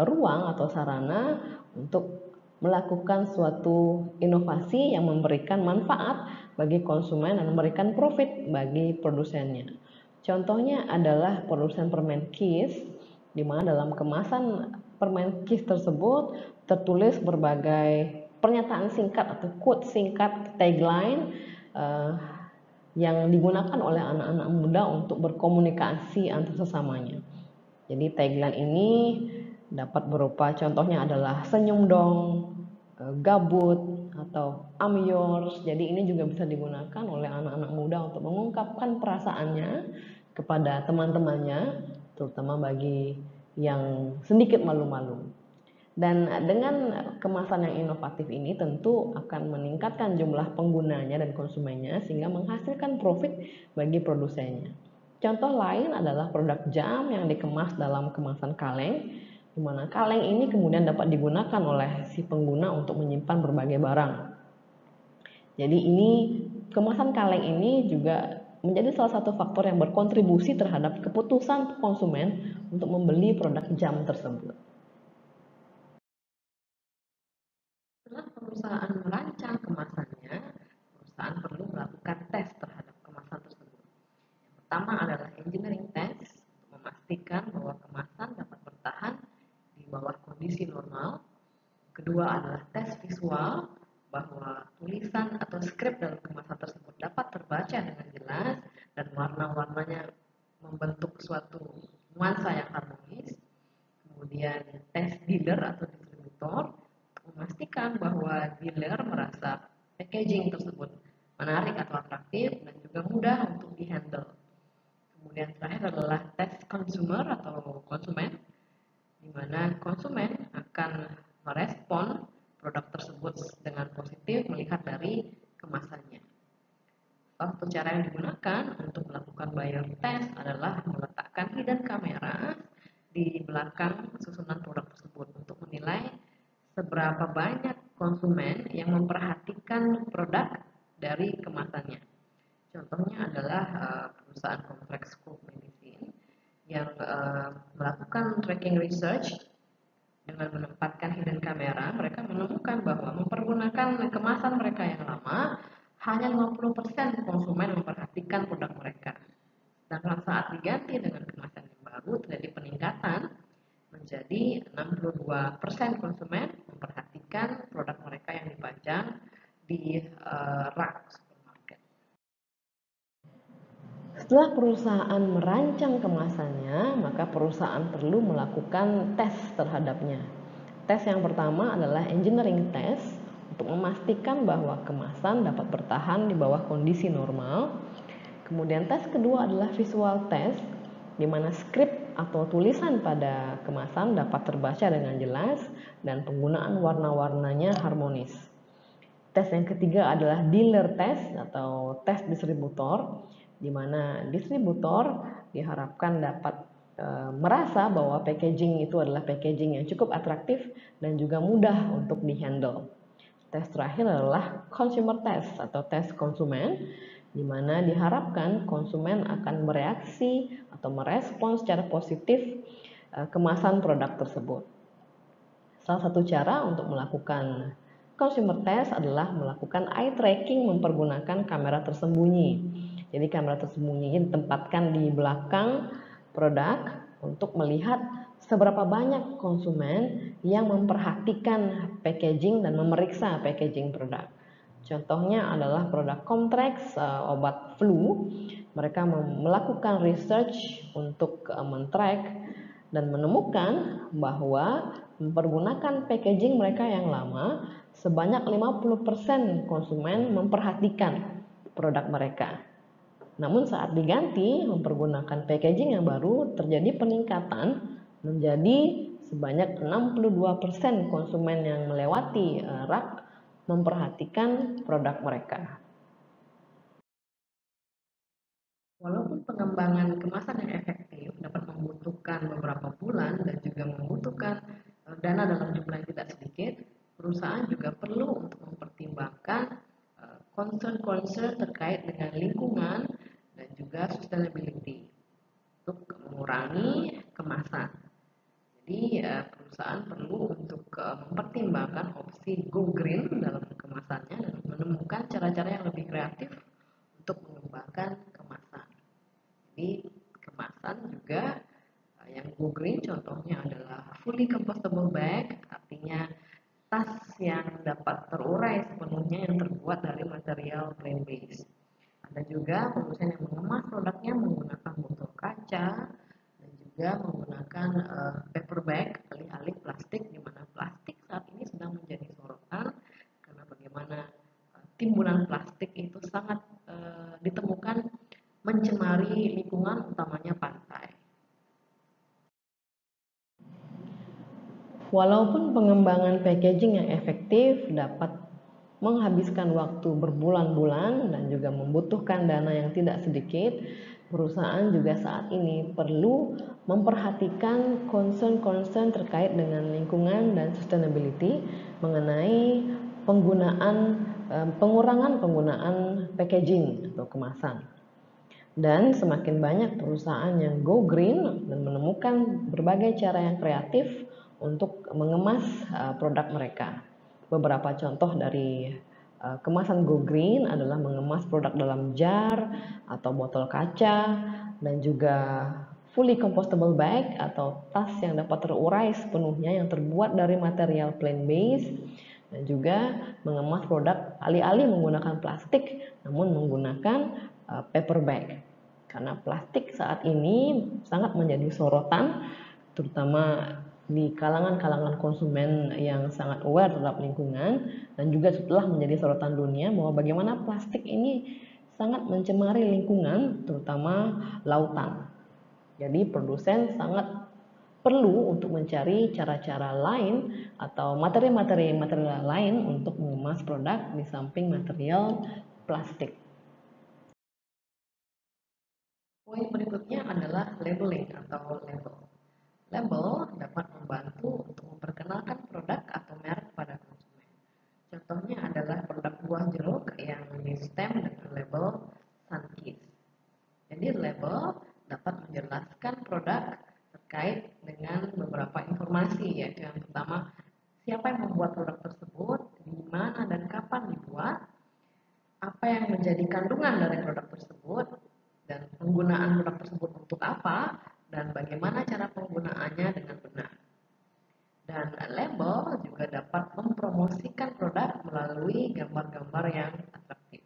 ruang atau sarana untuk melakukan suatu inovasi yang memberikan manfaat bagi konsumen dan memberikan profit bagi produsennya. Contohnya adalah produsen permen Kiss, di mana dalam kemasan permen Kiss tersebut tertulis berbagai pernyataan singkat atau quote singkat, tagline yang digunakan oleh anak-anak muda untuk berkomunikasi antar sesamanya. Jadi tagline ini dapat berupa contohnya adalah senyum dong, gabut, atau I'm yours. Jadi ini juga bisa digunakan oleh anak-anak muda untuk mengungkapkan perasaannya kepada teman-temannya, terutama bagi yang sedikit malu-malu. Dan dengan kemasan yang inovatif ini tentu akan meningkatkan jumlah penggunanya dan konsumennya sehingga menghasilkan profit bagi produsennya. Contoh lain adalah produk jam yang dikemas dalam kemasan kaleng, di mana kaleng ini kemudian dapat digunakan oleh si pengguna untuk menyimpan berbagai barang. Jadi ini kemasan kaleng ini juga menjadi salah satu faktor yang berkontribusi terhadap keputusan konsumen untuk membeli produk jam tersebut. Setelah perusahaan merancang kemasannya, perusahaan perlu melakukan tes terhadap kemasan tersebut. Yang pertama adalah engineering test, untuk memastikan bahwa kemasan dapat bertahan di bawah kondisi normal. Kedua adalah tes visual, bahwa tulisan atau skrip dalam kemasan tersebut dapat terbaca dengan jelas dan warna-warnanya membentuk suatu nuansa yang harmonis. Kemudian tes dealer atau distributor, memastikan bahwa dealer merasa packaging tersebut menarik atau atraktif dan juga mudah untuk dihandle. Kemudian terakhir adalah tes consumer atau konsumen, di mana konsumen akan merespon produk tersebut dengan positif melihat dari kemasannya. Salah satu cara yang digunakan untuk melakukan buyer test adalah meletakkan hidden camera di belakang susunan produk tersebut untuk menilai seberapa banyak konsumen yang memperhatikan produk dari kemasannya. Contohnya adalah perusahaan kompleks Cook Medicine yang melakukan tracking research dengan menempatkan hidden camera. Mereka menemukan bahwa mempergunakan kemasan mereka yang lama, hanya 50% konsumen memperhatikan produk mereka. Sedangkan saat diganti dengan kemasan yang baru, terjadi peningkatan menjadi 62% konsumen memperhatikan produk mereka yang dipajang di rak supermarket. Setelah perusahaan merancang kemasannya, maka perusahaan perlu melakukan tes terhadapnya. Tes yang pertama adalah engineering test, untuk memastikan bahwa kemasan dapat bertahan di bawah kondisi normal. Kemudian tes kedua adalah visual test, di mana skrip atau tulisan pada kemasan dapat terbaca dengan jelas dan penggunaan warna-warnanya harmonis. Tes yang ketiga adalah dealer test atau tes distributor, di mana distributor diharapkan dapat merasa bahwa packaging itu adalah packaging yang cukup atraktif dan juga mudah untuk dihandle. Tes terakhir adalah consumer test atau tes konsumen, di mana diharapkan konsumen akan bereaksi atau merespon secara positif kemasan produk tersebut. Salah satu cara untuk melakukan consumer test adalah melakukan eye tracking mempergunakan kamera tersembunyi. Jadi kamera tersembunyi ini ditempatkan di belakang produk untuk melihat seberapa banyak konsumen yang memperhatikan packaging dan memeriksa packaging produk. Contohnya adalah produk Comtrex, obat flu. Mereka melakukan research untuk men-track dan menemukan bahwa mempergunakan packaging mereka yang lama, sebanyak 50% konsumen memperhatikan produk mereka. Namun saat diganti mempergunakan packaging yang baru, terjadi peningkatan menjadi sebanyak 62% konsumen yang melewati rak memperhatikan produk mereka. Walaupun pengembangan kemasan yang efektif dapat membutuhkan beberapa bulan dan juga membutuhkan dana dalam jumlah yang tidak sedikit, perusahaan juga perlu untuk mempertimbangkan concern-concern terkait dengan lingkungan dan juga sustainability untuk mengurangi kemasan. Jadi perusahaan perlu untuk mempertimbangkan opsi go green dalam kemasannya dan menemukan cara-cara yang lebih kreatif untuk mengembangkan kemasan. Jadi kemasan juga yang go green contohnya adalah fully compostable bag, artinya tas yang dapat terurai sepenuhnya yang terbuat dari material plant based. Ada juga perusahaan yang mengemas produknya menggunakan botol kaca dan juga menggunakan paper bag alih-alih plastik, di mana plastik saat ini sedang menjadi sorotan karena bagaimana timbunan plastik itu sangat ditemukan mencemari lingkungan utamanya pantai. Walaupun pengembangan packaging yang efektif dapat menghabiskan waktu berbulan-bulan dan juga membutuhkan dana yang tidak sedikit, perusahaan juga saat ini perlu memperhatikan concern-concern terkait dengan lingkungan dan sustainability mengenai pengurangan penggunaan packaging atau kemasan. Dan semakin banyak perusahaan yang go green dan menemukan berbagai cara yang kreatif untuk mengemas produk mereka. Beberapa contoh dari kemasan go green adalah mengemas produk dalam jar atau botol kaca dan juga fully compostable bag atau tas yang dapat terurai sepenuhnya yang terbuat dari material plant based, dan juga mengemas produk alih-alih menggunakan plastik namun menggunakan paper bag. Karena plastik saat ini sangat menjadi sorotan, terutama di kalangan konsumen yang sangat aware terhadap lingkungan, dan juga setelah menjadi sorotan dunia bahwa bagaimana plastik ini sangat mencemari lingkungan, terutama lautan. Jadi produsen sangat perlu untuk mencari cara-cara lain atau materi-materi lain untuk mengemas produk di samping material plastik. Poin berikutnya adalah labeling atau label. Label dapat membantu untuk memperkenalkan produk atau merek pada konsumen. Contohnya adalah produk buah jeruk yang di-stem dengan label Sunkist. Jadi label dapat menjelaskan produk terkait dengan beberapa informasi, yaitu yang pertama, siapa yang membuat produk tersebut, di mana dan kapan dibuat, apa yang menjadi kandungan dari produk tersebut, dan penggunaan produk tersebut untuk apa, dan bagaimana cara penggunaannya dengan benar. Dan label juga dapat mempromosikan produk melalui gambar-gambar yang atraktif.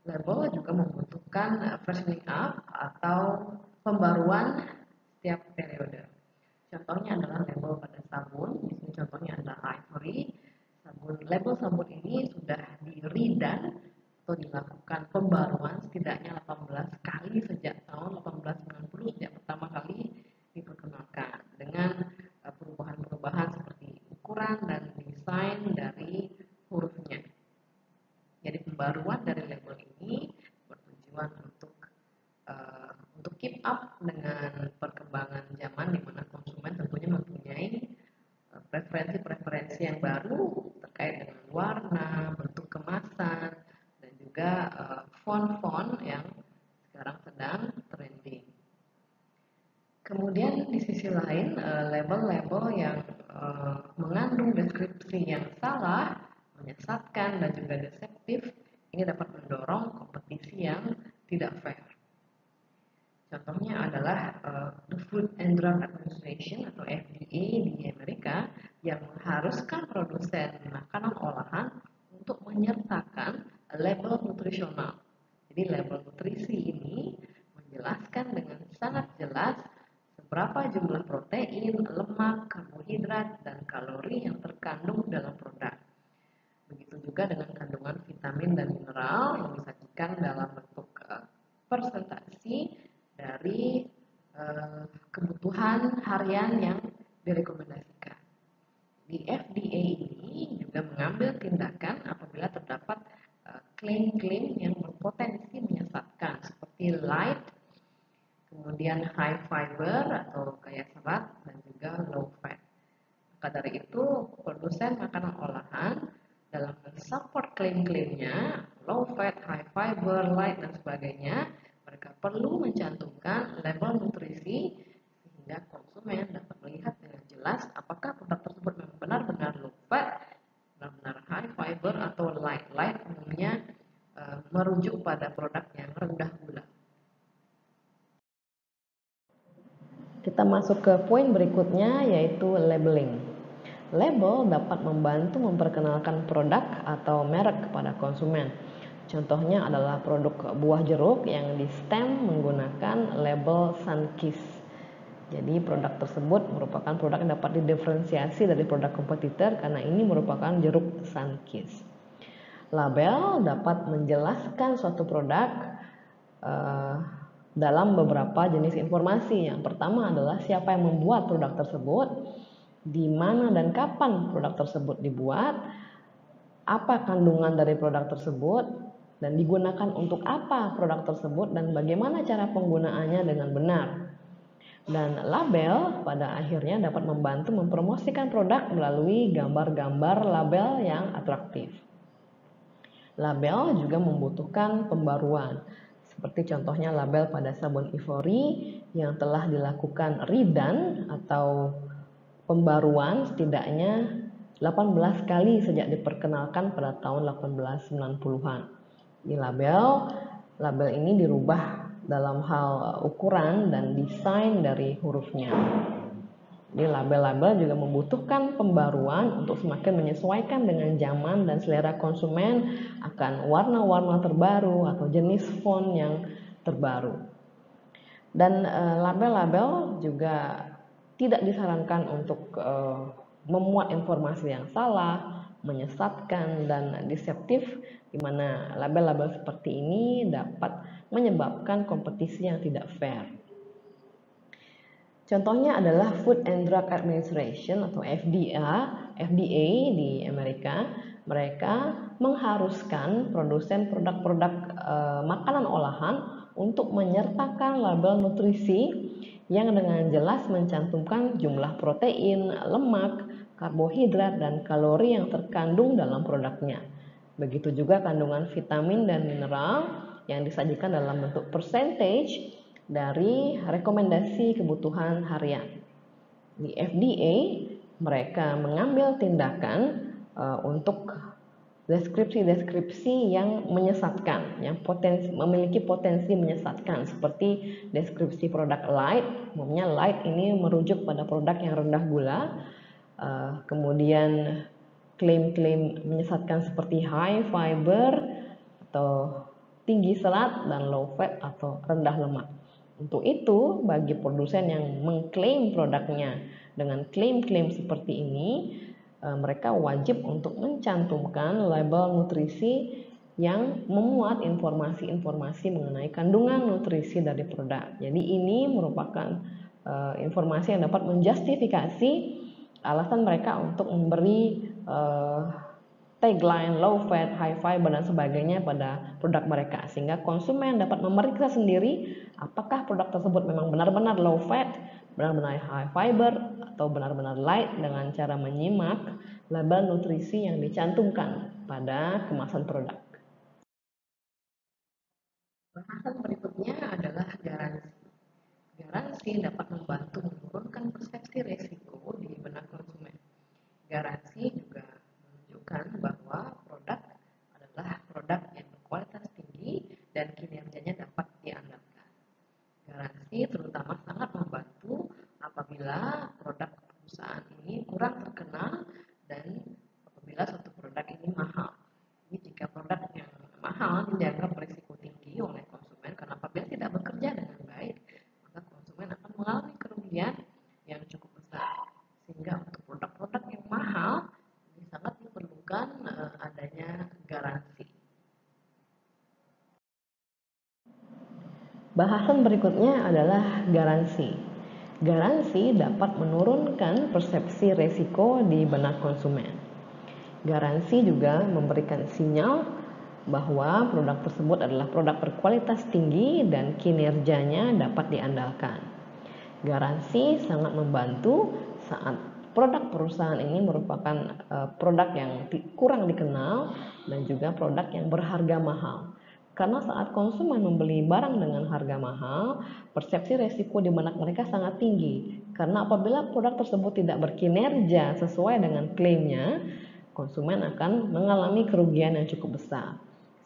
Label juga membutuhkan freshening up atau pembaruan setiap periode. Contohnya adalah label pada sabun. Di sini contohnya adalah Ivory. Label sabun ini sudah di-redone atau dilakukan pembaruan setidaknya 18 kali sejak tahun 1890, sejak pertama kali diperkenalkan, dengan perubahan-perubahan seperti ukuran dan desain dari hurufnya. Jadi pembaruan dari label ini bertujuan untuk keep up dengan perkembangan zaman, di mana konsumen tentunya mempunyai preferensi-preferensi yang baru terkait dengan warna, bentuk kemasan, dan juga font-font yang sekarang sedang trending. Kemudian di sisi lain, label-label yang mengandung deskripsi yang salah, menyesatkan, dan juga deceptif, ini dapat mendorong kompetisi yang tidak fair. Contohnya adalah the Food and Drug Administration atau FDA di Amerika yang mengharuskan produsen makanan olahan untuk menyertakan label nutrisional. Jadi label nutrisi ini menjelaskan dengan sangat jelas seberapa jumlah protein, lemak, karbohidrat, dan kalori yang terkandung dalam produk. Begitu juga dengan kandungan vitamin dan mineral yang disajikan dalam bentuk persentase dari kebutuhan harian yang direkomendasikan. Di FDA ini juga mengambil tindakan apabila terdapat klaim-klaim yang berpotensi menyesatkan seperti light, kemudian high fiber atau kaya serat, dan juga low fat. Maka dari itu, produsen makanan olahan dalam mensupport klaim-klaimnya low fat, high fiber, light, dan sebagainya, mereka perlu mencantumkan label nutrisi sehingga konsumen dapat melihat dengan jelas apakah produk tersebut memang benar-benar low fat, benar-benar high fiber, atau light. Light umumnya merujuk pada produk yang rendah gula. Kita masuk ke poin berikutnya, yaitu labeling. Label dapat membantu memperkenalkan produk atau merek kepada konsumen. Contohnya adalah produk buah jeruk yang di-stem menggunakan label Sunkist. Jadi produk tersebut merupakan produk yang dapat didiferensiasi dari produk kompetitor karena ini merupakan jeruk Sunkist. Label dapat menjelaskan suatu produk dalam beberapa jenis informasi. Yang pertama adalah siapa yang membuat produk tersebut, di mana dan kapan produk tersebut dibuat, apa kandungan dari produk tersebut, dan digunakan untuk apa produk tersebut, dan bagaimana cara penggunaannya dengan benar. Dan label pada akhirnya dapat membantu mempromosikan produk melalui gambar-gambar label yang atraktif. Label juga membutuhkan pembaruan, seperti contohnya label pada sabun Ivory yang telah dilakukan redone atau pembaruan setidaknya 18 kali sejak diperkenalkan pada tahun 1890-an. Di label ini dirubah dalam hal ukuran dan desain dari hurufnya. Jadi label-label juga membutuhkan pembaruan untuk semakin menyesuaikan dengan zaman dan selera konsumen akan warna-warna terbaru atau jenis font yang terbaru. Dan label-label juga tidak disarankan untuk memuat informasi yang salah, menyesatkan, dan deceptif, di mana label-label seperti ini dapat menyebabkan kompetisi yang tidak fair. Contohnya adalah Food and Drug Administration atau FDA di Amerika. Mereka mengharuskan produsen produk-produk makanan olahan untuk menyertakan label nutrisi yang dengan jelas mencantumkan jumlah protein, lemak, karbohidrat, dan kalori yang terkandung dalam produknya. Begitu juga kandungan vitamin dan mineral yang disajikan dalam bentuk percentage dari rekomendasi kebutuhan harian. Di FDA, mereka mengambil tindakan untuk deskripsi-deskripsi yang menyesatkan, yang memiliki potensi menyesatkan, seperti deskripsi produk light. Umumnya light ini merujuk pada produk yang rendah gula. Kemudian klaim-klaim menyesatkan seperti high fiber atau tinggi serat dan low fat atau rendah lemak. Untuk itu, bagi produsen yang mengklaim produknya dengan klaim-klaim seperti ini, mereka wajib untuk mencantumkan label nutrisi yang memuat informasi-informasi mengenai kandungan nutrisi dari produk. Jadi ini merupakan informasi yang dapat menjustifikasi alasan mereka untuk memberi tagline low fat, high fiber, dan sebagainya pada produk mereka, sehingga konsumen dapat memeriksa sendiri apakah produk tersebut memang benar-benar low fat, benar-benar high fiber, atau benar-benar light dengan cara menyimak label nutrisi yang dicantumkan pada kemasan produk. Bahasan berikutnya adalah garansi. Garansi dapat membantu menurunkan persepsi risiko di benak konsumen. Garansi juga menunjukkan bahwa produk adalah produk yang berkualitas tinggi dan kinerjanya dapat diandalkan. Garansi terutama sangat membantu apabila produk perusahaan ini kurang terkenal dan apabila suatu produk ini mahal. Jadi jika produk yang mahal dianggap berisiko tinggi oleh konsumen karena apabila tidak bekerja dengan baik, maka konsumen akan mengalami kerugian yang cukup besar. Sehingga untuk produk-produk yang mahal ini sangat diperlukan adanya garansi. Bahasan berikutnya adalah garansi. Garansi dapat menurunkan persepsi risiko di benak konsumen. Garansi juga memberikan sinyal bahwa produk tersebut adalah produk berkualitas tinggi dan kinerjanya dapat diandalkan. Garansi sangat membantu saat produk perusahaan ini merupakan produk yang kurang dikenal dan juga produk yang berharga mahal. Karena saat konsumen membeli barang dengan harga mahal, persepsi resiko di benak mereka sangat tinggi. Karena apabila produk tersebut tidak berkinerja sesuai dengan klaimnya, konsumen akan mengalami kerugian yang cukup besar.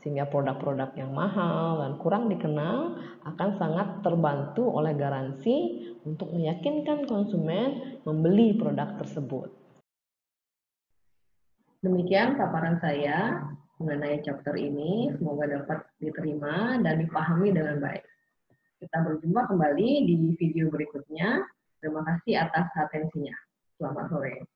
Sehingga produk-produk yang mahal dan kurang dikenal akan sangat terbantu oleh garansi untuk meyakinkan konsumen membeli produk tersebut. Demikian paparan saya mengenai chapter ini, semoga dapat diterima dan dipahami dengan baik. Kita berjumpa kembali di video berikutnya. Terima kasih atas atensinya. Selamat sore.